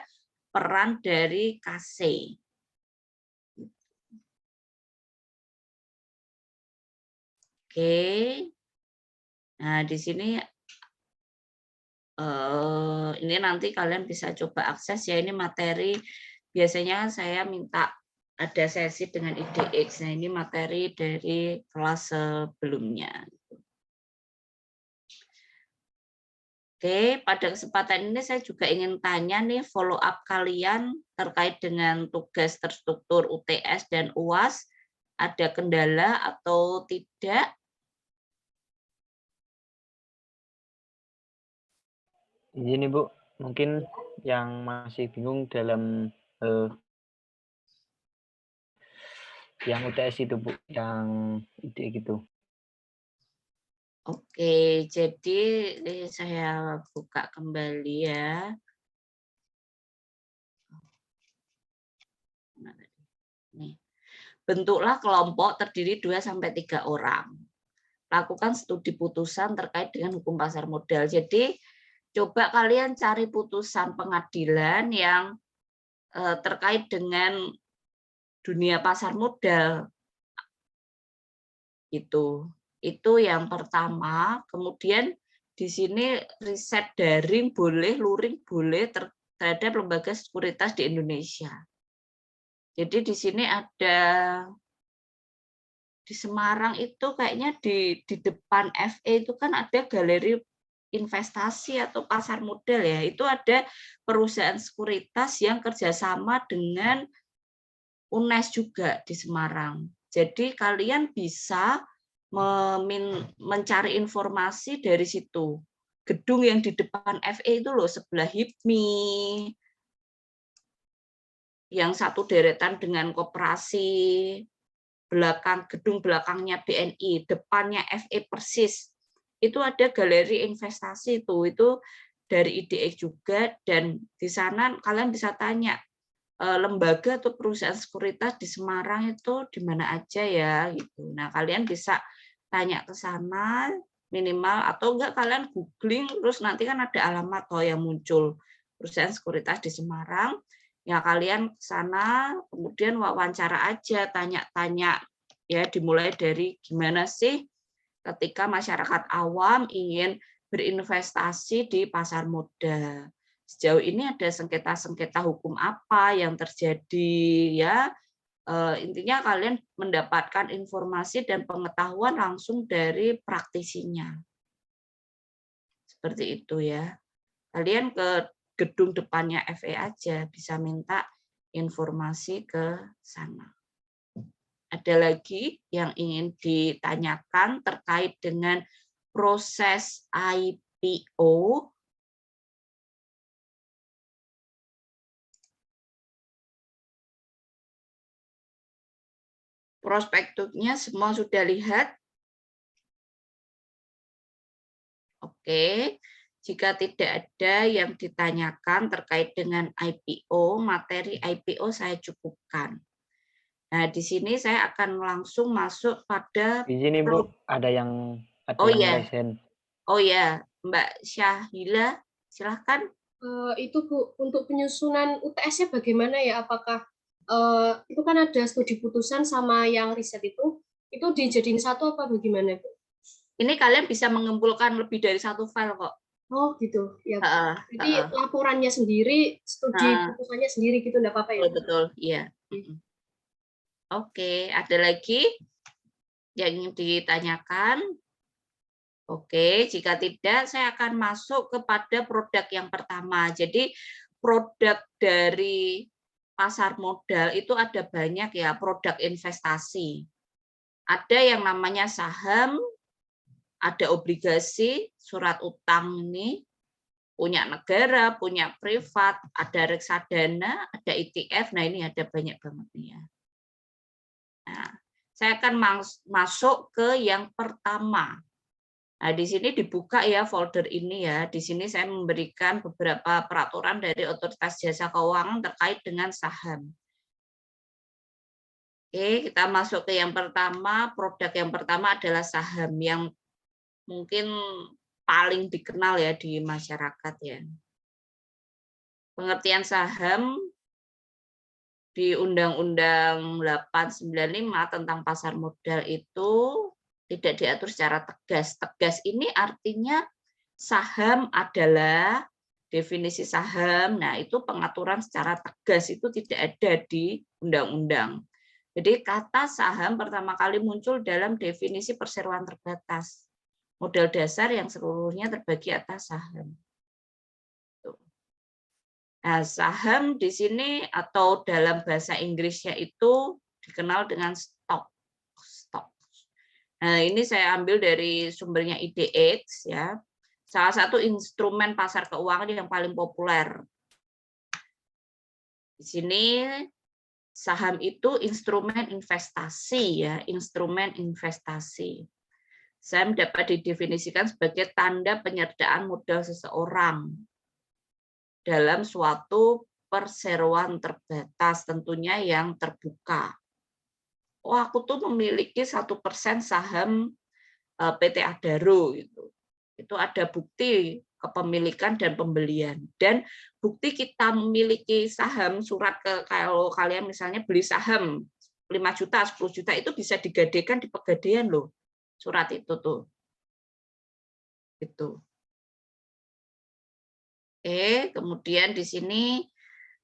peran dari KC. Oke. Nah, di sini ini nanti kalian bisa coba akses ya, ini materi biasanya saya minta ada sesi dengan IDX. Nah, ini materi dari kelas sebelumnya. Oke, pada kesempatan ini saya juga ingin tanya nih follow up kalian terkait dengan tugas terstruktur UTS dan UAS. Ada kendala atau tidak? Ini Bu, mungkin yang masih bingung dalam yang UTS itu Bu, yang ide gitu. Oke, jadi saya buka kembali ya. Nih. Bentuklah kelompok terdiri 2-3 orang. Lakukan studi putusan terkait dengan hukum pasar modal. Jadi coba kalian cari putusan pengadilan yang terkait dengan dunia pasar modal. Itu yang pertama. Kemudian di sini riset daring boleh, luring boleh terhadap lembaga sekuritas di Indonesia. Jadi di sini ada di Semarang itu kayaknya di depan FE itu kan ada galeri investasi atau pasar modal ya. Itu ada perusahaan sekuritas yang kerjasama dengan UNES juga di Semarang. Jadi kalian bisa mencari informasi dari situ. Gedung yang di depan FE itu loh, sebelah HIPMI, yang satu deretan dengan koperasi, gedung belakangnya BNI, depannya FE persis. Itu ada galeri investasi itu dari IDX juga, dan di sana kalian bisa tanya lembaga atau perusahaan sekuritas di Semarang itu di mana aja ya gitu. Nah, kalian bisa tanya ke sana minimal, atau enggak kalian googling terus nanti kan ada alamat yang muncul perusahaan sekuritas di Semarang. Ya kalian ke sana kemudian wawancara aja, tanya-tanya ya, dimulai dari gimana sih ketika masyarakat awam ingin berinvestasi di pasar modal. Sejauh ini ada sengketa-sengketa hukum apa yang terjadi ya. Intinya kalian mendapatkan informasi dan pengetahuan langsung dari praktisinya. Seperti itu ya. Kalian ke gedung depannya FE aja, bisa minta informasi ke sana. Ada lagi yang ingin ditanyakan terkait dengan proses IPO? Prospektusnya semua sudah lihat? Oke. Jika tidak ada yang ditanyakan terkait dengan IPO, materi IPO saya cukupkan. Nah, di sini saya akan langsung masuk pada Di sini Bu, ada yang Oh ya, raise hand. oh ya, Mbak Syahila, silahkan. Itu Bu, untuk penyusunan UTS-nya bagaimana ya? Apakah itu kan ada studi putusan sama yang riset itu dijadiin satu apa bagaimana Bu? Ini kalian bisa mengumpulkan lebih dari satu file kok. Oh gitu, ya. Jadi Heeh. laporannya sendiri, studi putusannya sendiri gitu, enggak apa-apa ya? Betul, iya. Oke, ada lagi yang ingin ditanyakan? Oke, jika tidak, saya akan masuk kepada produk yang pertama. Jadi, produk dari pasar modal itu ada banyak ya, produk investasi. Ada yang namanya saham, ada obligasi, surat utang ini, punya negara, punya privat, ada reksadana, ada ETF. Nah, ini ada banyak banget nih ya. Nah, saya akan masuk ke yang pertama. Nah, di sini dibuka ya folder ini ya. Di sini saya memberikan beberapa peraturan dari Otoritas Jasa Keuangan terkait dengan saham. Oke, kita masuk ke yang pertama. Produk yang pertama adalah saham yang mungkin paling dikenal ya di masyarakat ya. Pengertian saham di Undang-Undang 895 tentang pasar modal itu tidak diatur secara tegas. Tegas ini artinya saham adalah definisi saham. Nah, itu pengaturan secara tegas itu tidak ada di undang-undang. Jadi kata saham pertama kali muncul dalam definisi perseroan terbatas. Modal dasar yang seluruhnya terbagi atas saham. Nah, saham di sini atau dalam bahasa Inggrisnya itu dikenal dengan stock. Nah, ini saya ambil dari sumbernya IDX ya. Salah satu instrumen pasar keuangan yang paling populer. Di sini saham itu instrumen investasi ya, instrumen investasi. Saham dapat didefinisikan sebagai tanda penyertaan modal seseorang dalam suatu perseroan terbatas, tentunya yang terbuka. Oh, aku tuh memiliki 1% saham PT Adaro gitu. Itu ada bukti kepemilikan dan pembelian. Dan bukti kita memiliki saham surat kalau kalian misalnya beli saham 5 juta, 10 juta itu bisa digadaikan di Pegadaian loh. Surat itu tuh. Itu. Kemudian di sini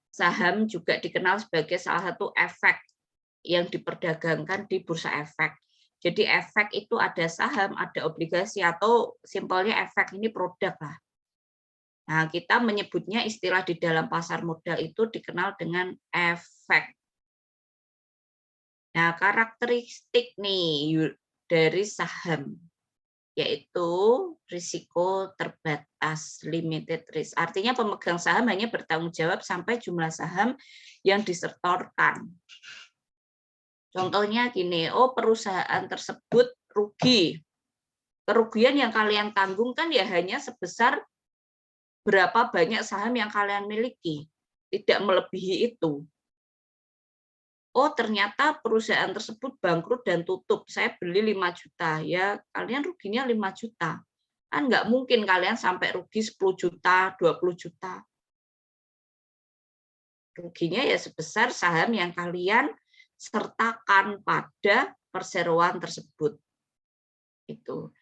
saham juga dikenal sebagai salah satu efek yang diperdagangkan di bursa efek. Jadi efek itu ada saham, ada obligasi, atau simpelnya efek ini produk lah. Nah, kita menyebutnya istilah di dalam pasar modal itu dikenal dengan efek. Nah, karakteristik nih dari saham yaitu risiko terbatas, limited risk. Artinya pemegang saham hanya bertanggung jawab sampai jumlah saham yang disetorkan. Contohnya gini, oh perusahaan tersebut rugi. Kerugian yang kalian tanggung kan ya hanya sebesar berapa banyak saham yang kalian miliki, tidak melebihi itu. Oh ternyata perusahaan tersebut bangkrut dan tutup, saya beli 5 juta, ya kalian ruginya 5 juta. Kan nggak mungkin kalian sampai rugi 10 juta, 20 juta. Ruginya ya sebesar saham yang kalian sertakan pada perseroan tersebut. Itu.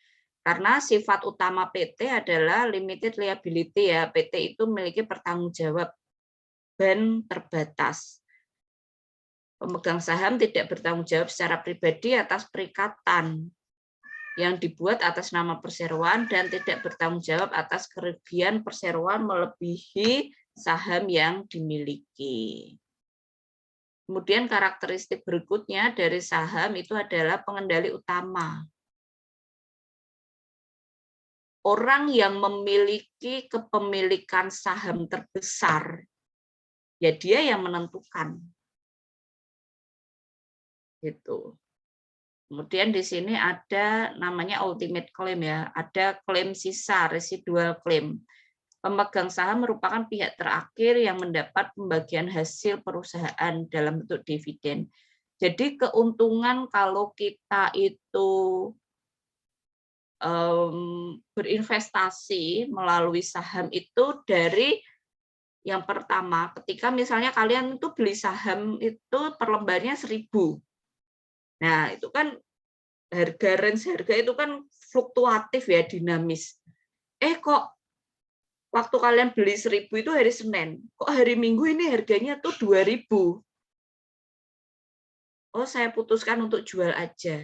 Karena sifat utama PT adalah limited liability ya. PT itu memiliki pertanggungjawaban terbatas. Pemegang saham tidak bertanggung jawab secara pribadi atas perikatan yang dibuat atas nama perseroan dan tidak bertanggung jawab atas kerugian perseroan melebihi saham yang dimiliki. Kemudian karakteristik berikutnya dari saham itu adalah pengendali utama. Orang yang memiliki kepemilikan saham terbesar, ya dia yang menentukan. Gitu. Kemudian di sini ada namanya ultimate claim ya, ada klaim sisa, residual claim. Pemegang saham merupakan pihak terakhir yang mendapat pembagian hasil perusahaan dalam bentuk dividen. Jadi keuntungan kalau kita itu berinvestasi melalui saham itu dari yang pertama, ketika misalnya kalian itu beli saham itu per lembarnya 1.000. Nah, itu kan range harga itu kan fluktuatif ya, dinamis. Kok waktu kalian beli 1.000 itu hari Senin, kok hari Minggu ini harganya tuh 2.000. Oh, saya putuskan untuk jual aja.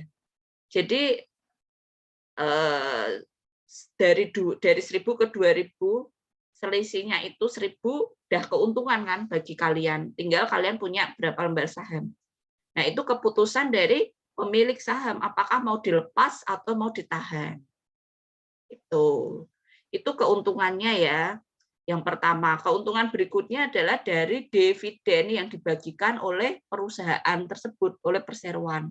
Jadi dari 1.000 ke 2.000, selisihnya itu 1.000 udah keuntungan kan bagi kalian. Tinggal kalian punya berapa lembar saham. Nah, itu keputusan dari pemilik saham, apakah mau dilepas atau mau ditahan. Itu keuntungannya ya. Yang pertama, keuntungan berikutnya adalah dari dividen yang dibagikan oleh perusahaan tersebut, oleh perseroan.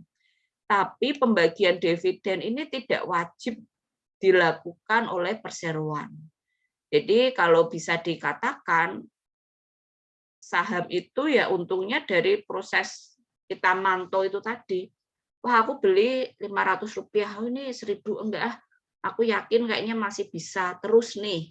Tapi pembagian dividen ini tidak wajib dilakukan oleh perseroan. Jadi kalau bisa dikatakan, saham itu ya untungnya dari proses kita mantau itu tadi. Wah, aku beli Rp500, ini 1.000 enggak, aku yakin kayaknya masih bisa terus nih.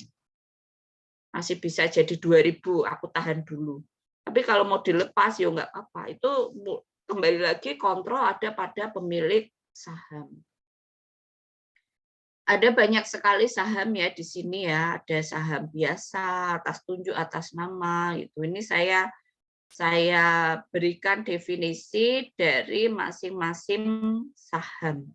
Masih bisa jadi 2.000, aku tahan dulu. Tapi kalau mau dilepas ya enggak apa-apa. Itu kembali lagi kontrol ada pada pemilik saham. Ada banyak sekali saham ya di sini ya, ada saham biasa, atas tunjuk, atas nama gitu. Ini saya berikan definisi dari masing-masing saham.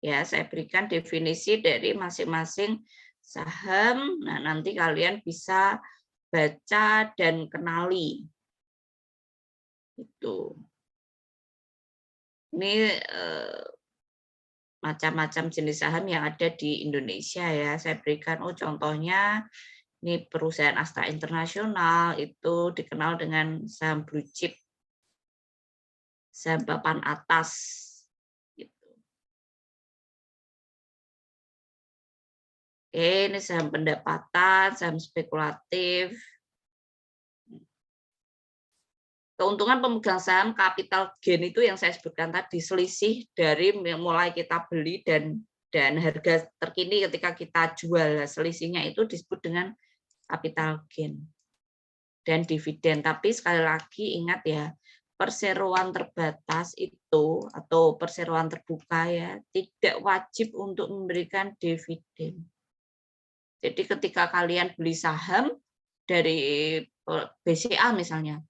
Ya, saya berikan definisi dari masing-masing saham. Nah, nanti kalian bisa baca dan kenali. Itu. Ini macam-macam jenis saham yang ada di Indonesia ya. Saya berikan contohnya ini perusahaan Astra Internasional itu dikenal dengan saham blue chip, saham papan atas. Gitu. Ini saham pendapatan, saham spekulatif. Keuntungan pemegang saham capital gain itu yang saya sebutkan tadi, selisih dari mulai kita beli dan harga terkini ketika kita jual. Selisihnya itu disebut dengan capital gain dan dividen. Tapi sekali lagi ingat ya, perseroan terbatas itu atau perseroan terbuka ya tidak wajib untuk memberikan dividen. Jadi ketika kalian beli saham dari BCA misalnya,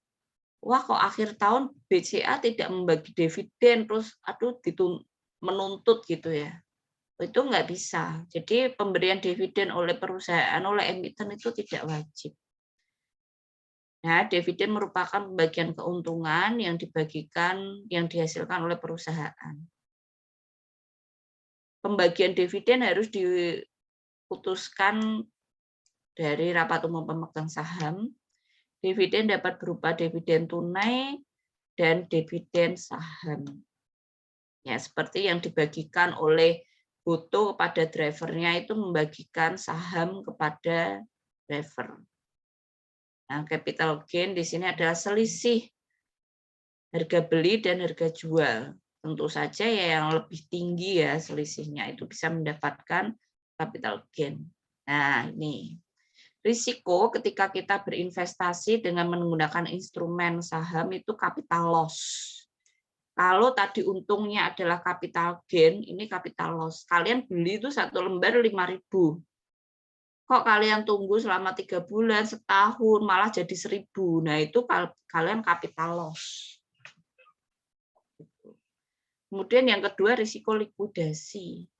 wah kok akhir tahun BCA tidak membagi dividen, terus menuntut gitu ya. Itu nggak bisa. Jadi pemberian dividen oleh perusahaan, oleh emiten itu tidak wajib. Nah, dividen merupakan pembagian keuntungan yang dibagikan, yang dihasilkan oleh perusahaan. Pembagian dividen harus diputuskan dari rapat umum pemegang saham. Dividen dapat berupa dividen tunai dan dividen saham. Ya, seperti yang dibagikan oleh Gotoh kepada drivernya itu membagikan saham kepada driver. Nah, capital gain di sini adalah selisih harga beli dan harga jual. Tentu saja ya yang lebih tinggi ya selisihnya itu bisa mendapatkan capital gain. Nah, ini risiko ketika kita berinvestasi dengan menggunakan instrumen saham itu capital loss. Kalau tadi untungnya adalah capital gain, ini capital loss. Kalian beli itu satu lembar 5.000. Kok kalian tunggu selama 3 bulan, setahun, malah jadi 1.000. Nah, itu kalian capital loss. Kemudian yang kedua, risiko likuidasi.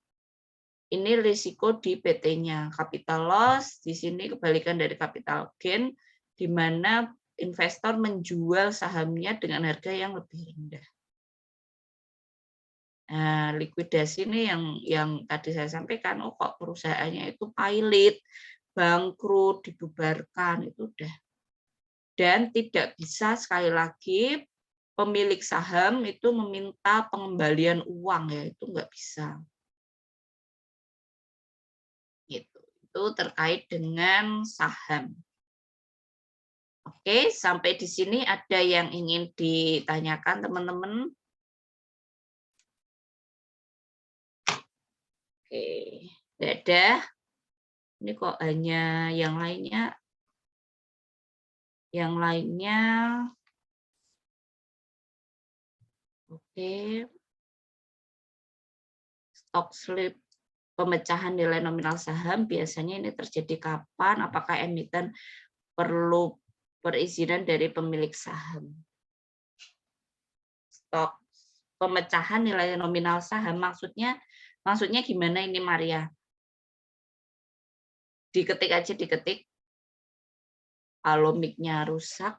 Ini risiko di PT-nya. Capital loss, di sini kebalikan dari capital gain, di mana investor menjual sahamnya dengan harga yang lebih rendah. Nah, likuidasi ini yang tadi saya sampaikan, kok perusahaannya itu pailit, bangkrut, dibubarkan, itu udah. Dan tidak bisa sekali lagi pemilik saham itu meminta pengembalian uang, ya itu nggak bisa. Gitu. Itu terkait dengan saham. Oke, sampai di sini ada yang ingin ditanyakan teman-teman? Oke, dadah. Ini kok hanya yang lainnya? Yang lainnya, oke. Stock slip pemecahan nilai nominal saham biasanya ini terjadi kapan? Apakah emiten perlu perizinan dari pemilik saham? Stok pemecahan nilai nominal saham maksudnya gimana ini Maria? Diketik aja, diketik. Kalau mic-nya rusak.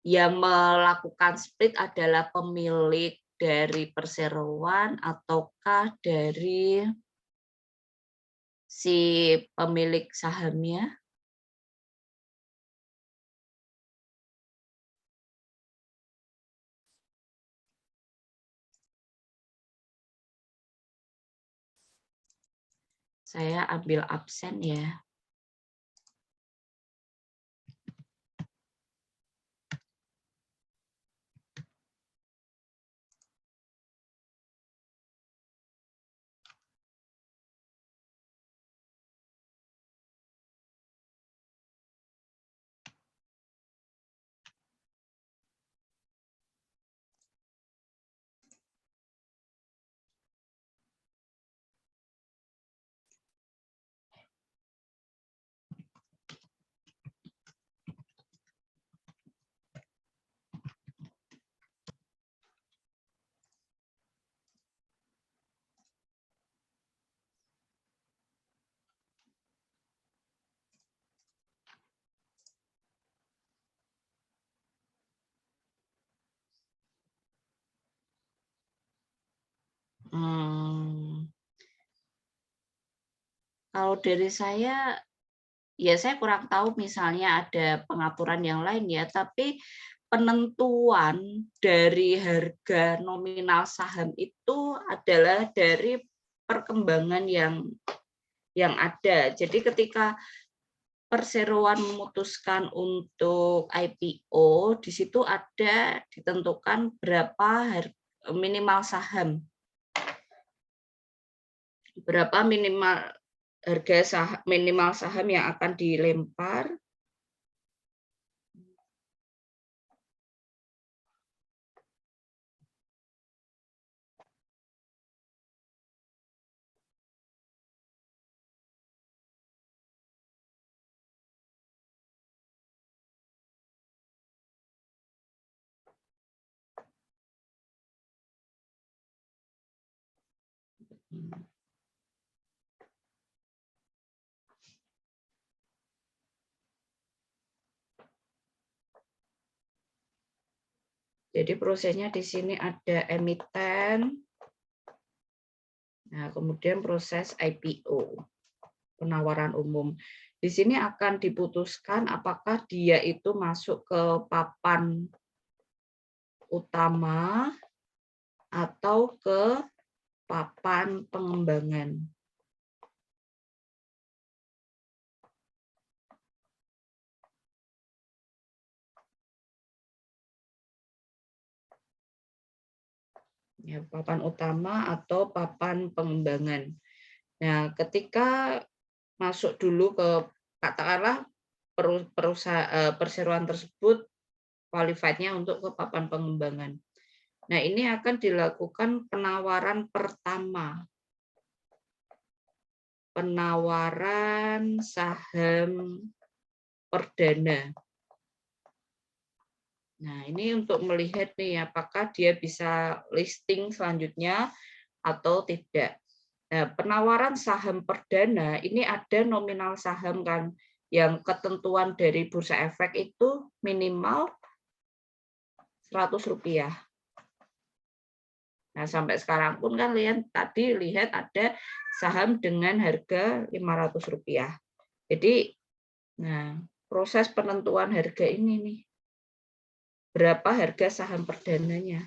Yang melakukan split adalah pemilik dari perseroan ataukah dari si pemilik sahamnya? Saya ambil absen ya. Kalau dari saya, ya saya kurang tahu misalnya ada pengaturan yang lain ya, tapi penentuan dari harga nominal saham itu adalah dari perkembangan yang ada. Jadi ketika perseroan memutuskan untuk IPO, di situ ada ditentukan berapa minimal saham. Berapa harga minimal saham yang akan dilempar. Jadi prosesnya di sini ada emiten, nah kemudian proses IPO, penawaran umum. Di sini akan diputuskan apakah dia itu masuk ke papan utama atau ke papan pengembangan. Ya, papan utama atau papan pengembangan. Nah, ketika masuk dulu ke katakanlah perseroan tersebut qualified-nya untuk ke papan pengembangan. Nah, ini akan dilakukan penawaran pertama. Penawaran saham perdana. Nah, ini untuk melihat nih apakah dia bisa listing selanjutnya atau tidak. Nah, penawaran saham perdana ini ada nominal saham kan yang ketentuan dari Bursa Efek itu minimal Rp100. Nah, sampai sekarang pun kan lihat ada saham dengan harga Rp500. Jadi, nah, proses penentuan harga ini nih, berapa harga saham perdananya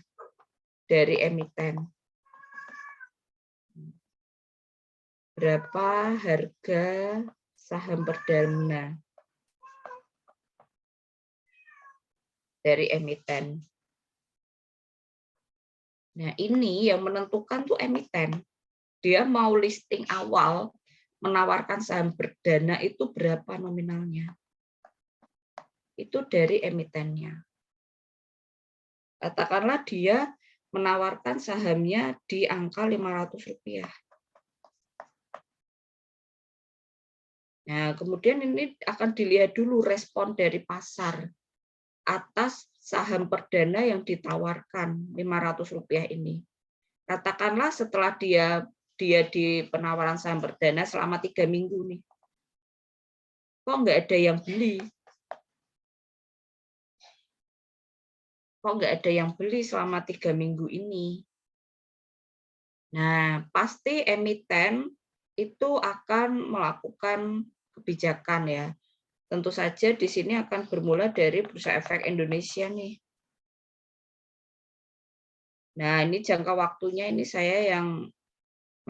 dari emiten. Berapa harga saham perdana dari emiten. Nah, ini yang menentukan tuh emiten. Dia mau listing awal menawarkan saham perdana itu berapa nominalnya. Itu dari emitennya. Katakanlah dia menawarkan sahamnya di angka Rp500. Nah, kemudian ini akan dilihat dulu respon dari pasar atas saham perdana yang ditawarkan Rp500 ini. Katakanlah setelah dia di penawaran saham perdana selama 3 minggu nih, kok nggak ada yang beli? Kok nggak ada yang beli selama 3 minggu ini? Nah, pasti emiten itu akan melakukan kebijakan ya. Tentu saja di sini akan bermula dari Bursa Efek Indonesia nih. Nah, ini jangka waktunya ini saya yang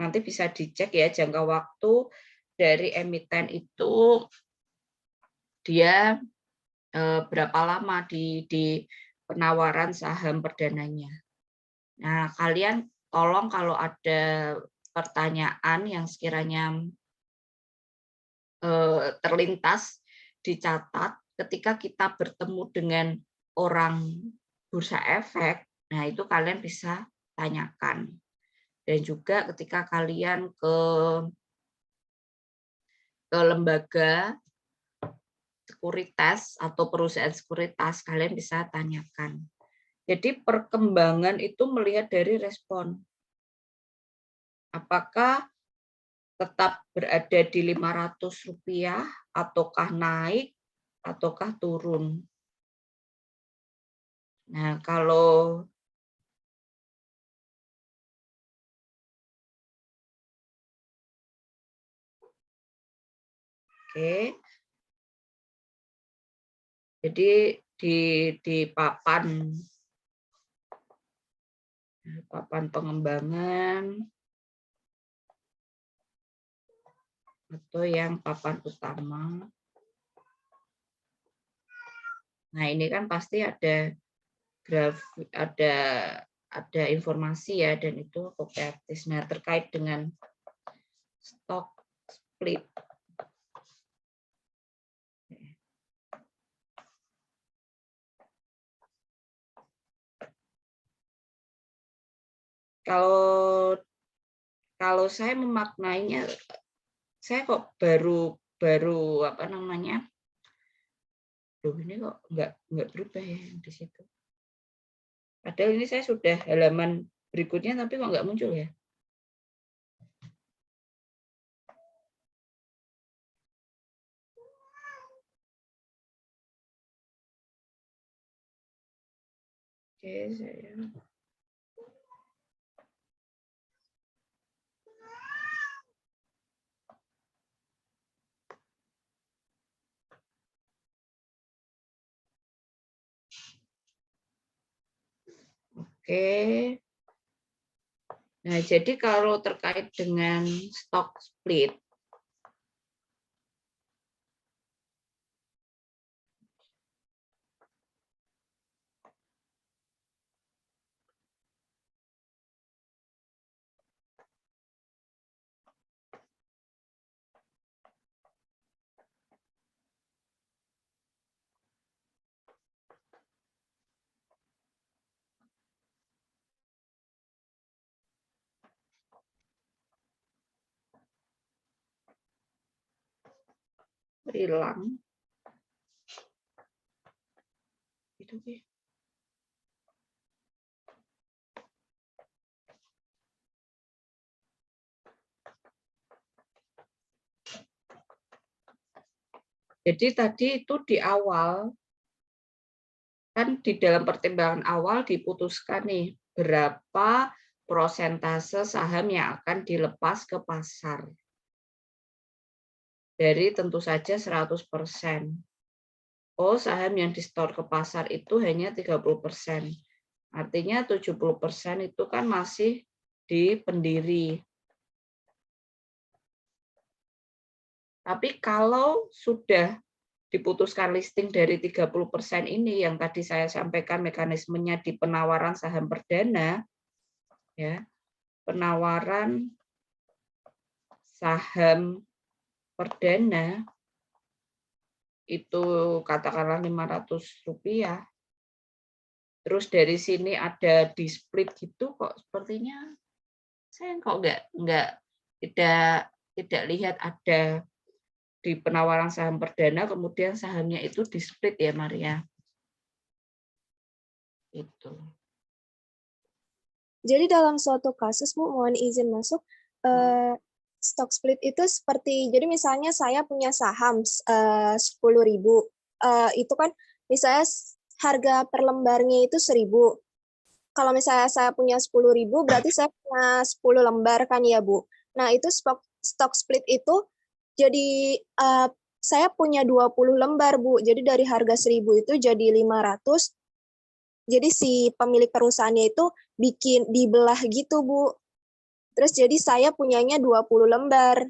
nanti bisa dicek ya, jangka waktu dari emiten itu dia berapa lama di penawaran saham perdananya. Nah, kalian tolong kalau ada pertanyaan yang sekiranya terlintas, dicatat ketika kita bertemu dengan orang Bursa Efek, nah itu kalian bisa tanyakan. Dan juga ketika kalian ke lembaga sekuritas atau perusahaan sekuritas, kalian bisa tanyakan. Jadi perkembangan itu melihat dari respon. Apakah tetap berada di Rp500 ataukah naik ataukah turun. Nah, kalau oke. Jadi di papan pengembangan atau yang papan utama. Nah, ini kan pasti ada grafik, ada informasi ya, dan itu kooperatif. Nah, terkait dengan stock split. Kalau saya memaknainya, saya kok baru apa namanya? Loh, ini kok nggak berubah ya di situ. Padahal ini saya sudah halaman berikutnya, tapi kok nggak muncul ya? Oke, saya. Oke. Nah, jadi kalau terkait dengan stock split, hilang. Itu sih. Jadi tadi itu di awal, kan di dalam pertimbangan awal diputuskan nih, berapa prosentase saham yang akan dilepas ke pasar. dari tentu saja 100%. Oh, saham yang di-store ke pasar itu hanya 30%. Artinya 70% itu kan masih di pendiri. Tapi kalau sudah diputuskan listing dari 30% ini yang tadi saya sampaikan mekanismenya di penawaran saham perdana, ya, penawaran saham perdana itu katakanlah Rp500. Terus dari sini ada di split gitu kok sepertinya saya kok tidak lihat ada di penawaran saham perdana kemudian sahamnya itu di split ya Maria. Itu. Jadi dalam suatu kasus, Bu, mohon izin masuk, stock split itu seperti, jadi misalnya saya punya saham 10.000, itu kan misalnya harga per lembarnya itu 1.000. Kalau misalnya saya punya 10.000, berarti saya punya 10 lembar kan ya, Bu. Nah, itu stock split itu jadi saya punya 20 lembar, Bu. Jadi dari harga 1.000 itu jadi 500. Jadi si pemilik perusahaannya itu bikin dibelah gitu, Bu. Terus jadi saya punyanya 20 lembar.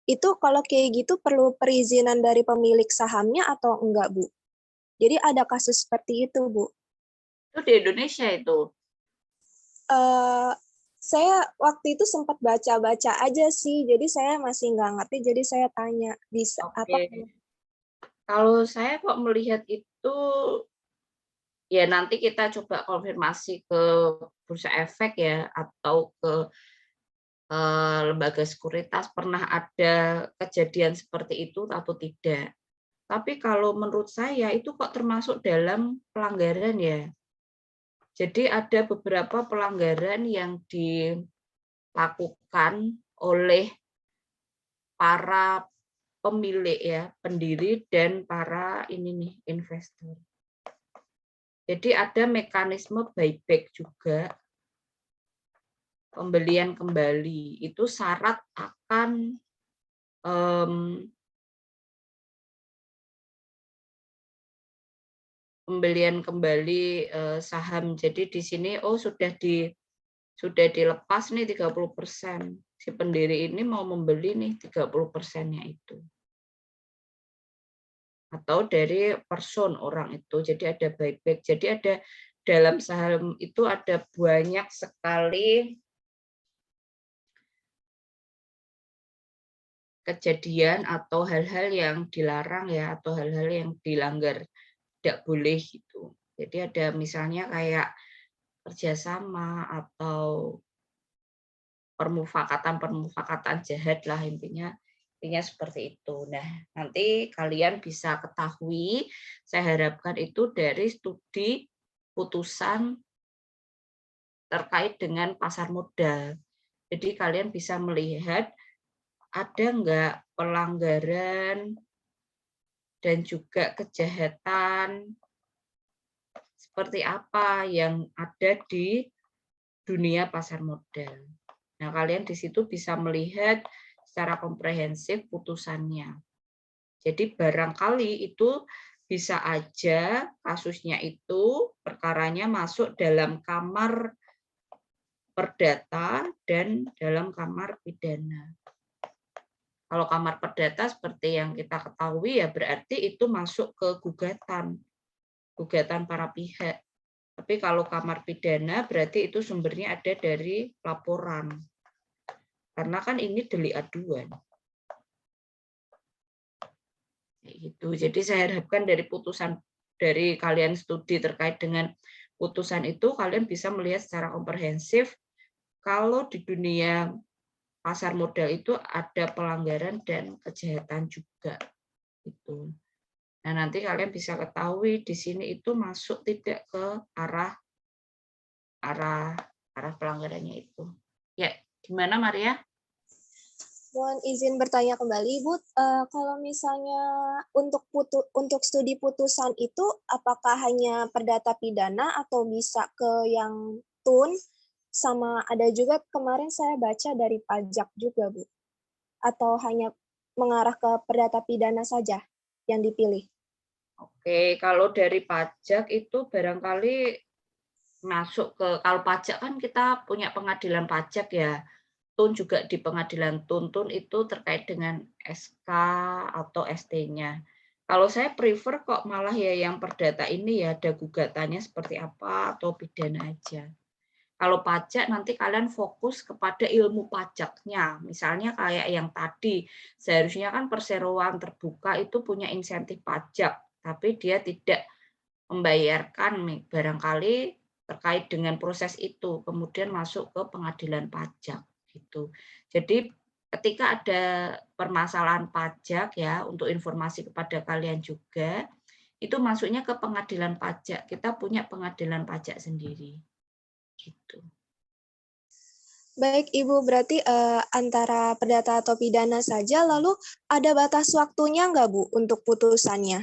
Itu kalau kayak gitu perlu perizinan dari pemilik sahamnya atau enggak, Bu? Jadi ada kasus seperti itu, Bu. Itu di Indonesia itu. Saya waktu itu sempat baca-baca aja sih, jadi saya masih nggak ngerti, jadi saya tanya bisa apa? Kalau saya kok melihat itu, ya nanti kita coba konfirmasi ke bursa efek ya atau ke lembaga sekuritas pernah ada kejadian seperti itu atau tidak. Tapi kalau menurut saya itu kok termasuk dalam pelanggaran ya. Jadi ada beberapa pelanggaran yang dilakukan oleh para pemilik ya, pendiri dan para investor. Jadi ada mekanisme buyback juga, pembelian kembali. Itu syarat akan pembelian kembali saham. Jadi di sini sudah dilepas nih 30%. Si pendiri ini mau membeli nih 30%-nya itu. Atau dari person orang itu. Jadi ada buyback. Jadi ada dalam saham itu ada banyak sekali kejadian atau hal-hal yang dilarang ya atau hal-hal yang dilanggar. Tidak boleh gitu. Jadi ada misalnya kayak kerjasama atau permufakatan jahat lah intinya seperti itu. Nah, nanti kalian bisa ketahui, saya harapkan itu dari studi putusan terkait dengan pasar modal. Jadi kalian bisa melihat ada enggak pelanggaran dan juga kejahatan seperti apa yang ada di dunia pasar modal. Nah, kalian di situ bisa melihat secara komprehensif putusannya. Jadi barangkali itu bisa aja kasusnya itu perkaranya masuk dalam kamar perdata dan dalam kamar pidana. Kalau kamar perdata seperti yang kita ketahui ya berarti itu masuk ke gugatan para pihak. Tapi kalau kamar pidana berarti itu sumbernya ada dari laporan. Karena kan ini delik aduan. Gitu. Jadi saya harapkan dari putusan dari kalian studi terkait dengan putusan itu kalian bisa melihat secara komprehensif kalau di dunia pasar modal itu ada pelanggaran dan kejahatan juga. Itu. Nah, nanti kalian bisa ketahui di sini itu masuk tidak ke arah pelanggarannya itu. Ya, gimana Maria? Mohon izin bertanya kembali, Bu. Kalau misalnya untuk studi putusan itu, apakah hanya perdata pidana atau bisa ke yang TUN? Sama ada juga kemarin saya baca dari pajak juga, Bu. Atau hanya mengarah ke perdata pidana saja yang dipilih? Oke, kalau dari pajak itu barangkali masuk ke, kalau pajak kan kita punya pengadilan pajak ya. Tun juga di pengadilan tuntun itu terkait dengan SK atau ST-nya. Kalau saya prefer kok malah ya yang perdata ini ya ada gugatannya seperti apa atau pidana aja. Kalau pajak nanti kalian fokus kepada ilmu pajaknya. Misalnya kayak yang tadi, seharusnya kan perseroan terbuka itu punya insentif pajak, tapi dia tidak membayarkan nih, barangkali terkait dengan proses itu, kemudian masuk ke pengadilan pajak gitu. Jadi ketika ada permasalahan pajak ya, untuk informasi kepada kalian juga, itu masuknya ke pengadilan pajak. Kita punya pengadilan pajak sendiri. Gitu. Baik, Ibu, berarti antara perdata atau pidana saja, lalu ada batas waktunya nggak, Bu, untuk putusannya?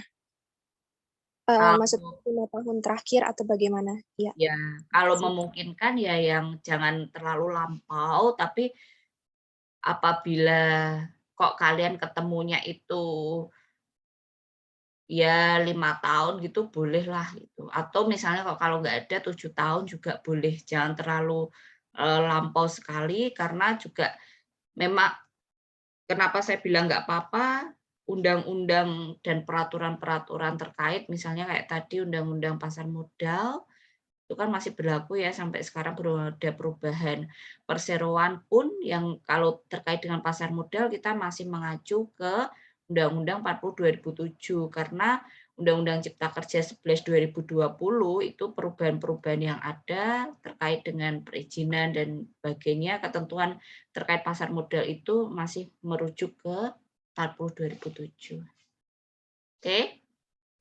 Maksudnya 5 tahun terakhir atau bagaimana? Ya. Ya, kalau memungkinkan ya yang jangan terlalu lampau, tapi apabila kok kalian ketemunya itu ya 5 tahun gitu bolehlah gitu. Atau misalnya kalau nggak ada 7 tahun juga boleh, jangan terlalu lampau sekali karena juga memang kenapa saya bilang nggak apa-apa, undang-undang dan peraturan-peraturan terkait misalnya kayak tadi undang-undang pasar modal itu kan masih berlaku ya sampai sekarang, belum ada perubahan. Perseroan pun yang kalau terkait dengan pasar modal kita masih mengacu ke Undang-Undang 40 2007 karena Undang-Undang Cipta Kerja 11 2020 itu perubahan-perubahan yang ada terkait dengan perizinan dan sebagainya, ketentuan terkait pasar modal itu masih merujuk ke 40 2007. Oke,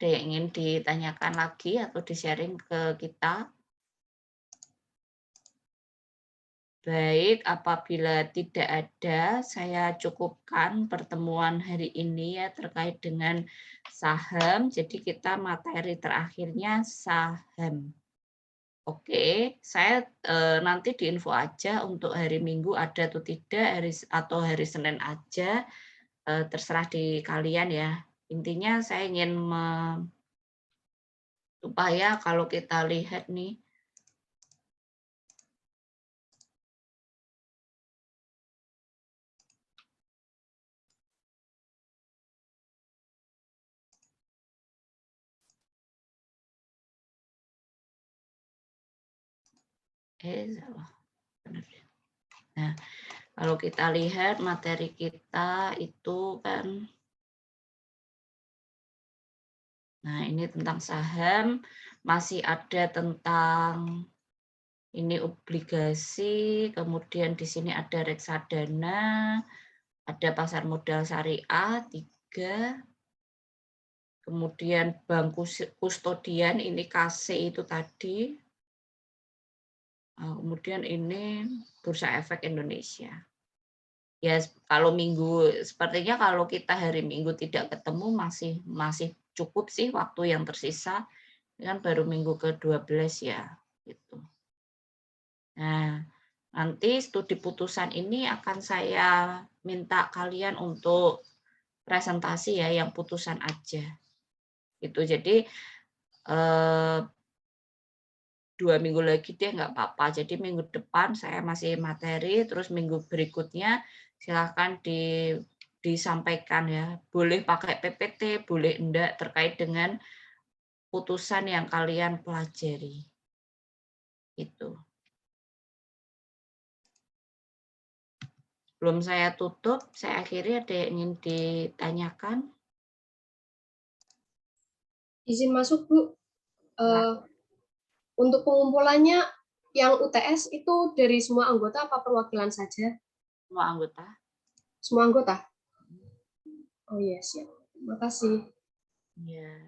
ada yang ingin ditanyakan lagi atau di-sharing ke kita? Baik, apabila tidak ada, saya cukupkan pertemuan hari ini ya terkait dengan saham. Jadi kita materi terakhirnya saham. Oke, saya nanti diinfo aja untuk hari Minggu ada atau tidak, atau hari Senin aja, terserah di kalian ya. Intinya saya ingin supaya kalau kita lihat nih, salah. Nah, kalau kita lihat materi kita itu kan, nah ini tentang saham, masih ada tentang ini obligasi, kemudian di sini ada reksadana, ada pasar modal syariah 3, kemudian bank kustodian ini KC itu tadi, kemudian ini Bursa Efek Indonesia. Ya kalau minggu, sepertinya kalau kita hari Minggu tidak ketemu masih cukup sih waktu yang tersisa. Ini kan baru minggu ke-12 ya gitu. Nah, nanti studi putusan ini akan saya minta kalian untuk presentasi ya yang putusan aja. Gitu. Jadi 2 minggu lagi deh nggak apa-apa. Jadi minggu depan saya masih materi, terus minggu berikutnya silakan disampaikan ya. Boleh pakai PPT, boleh enggak terkait dengan putusan yang kalian pelajari. Itu. Belum saya tutup, saya akhiri, ada yang ingin ditanyakan? Izin masuk, Bu. Untuk pengumpulannya yang UTS itu dari semua anggota apa perwakilan saja? Semua anggota. Semua anggota? Oh iya, siap. Terima kasih. Ya.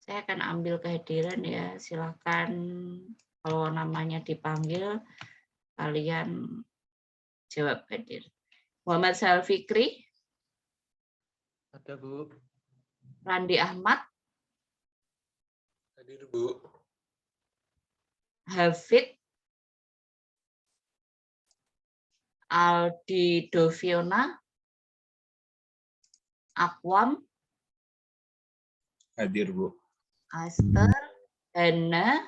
Saya akan ambil kehadiran ya. Silakan kalau namanya dipanggil, kalian jawab hadir. Muhammad Salfikri. Ada, Bu. Randi Ahmad. Hadir, Bu. Hafid, Aldi Doviona, Akwam, Hadir, Bu. Aster, Hana,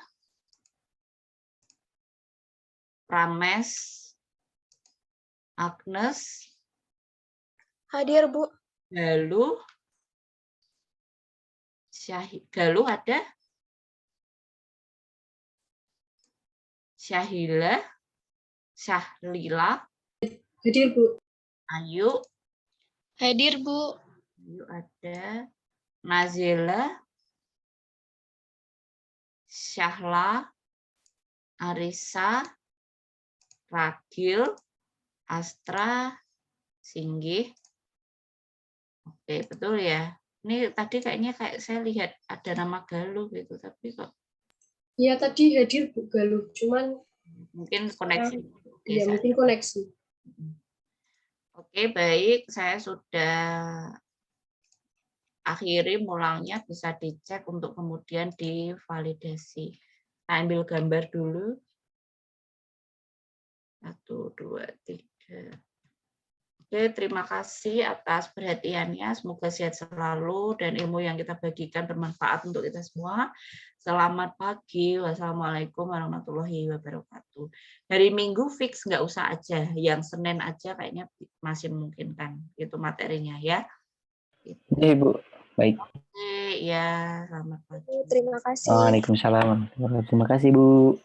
Prames, Agnes, Hadir, Bu. Galuh, Galuh ada? Syahila, Syahlila, Hadir, Bu. Ayu, Hadir, Bu. Ayu ada, Nazila, Syahla, Arisa, Ragil, Astra, Singgih. Oke, betul ya. Ini tadi kayaknya saya lihat ada nama Galuh gitu, tapi kok Ya tadi hadir Bu Galuh, cuman mungkin koneksi. Oke, ya mungkin koneksi. Oke, baik. Saya sudah akhiri mulangnya, bisa dicek untuk kemudian divalidasi. Saya ambil gambar dulu. 1, 2, 3. Oke, terima kasih atas perhatiannya. Semoga sehat selalu dan ilmu yang kita bagikan bermanfaat untuk kita semua. Selamat pagi. Wassalamualaikum warahmatullahi wabarakatuh. Hari Minggu fix nggak usah aja. Yang Senin aja kayaknya masih memungkinkan. Itu materinya ya. Iya, Bu. Baik. Oke, ya, selamat pagi. Terima kasih. Waalaikumsalam. Terima kasih, Bu.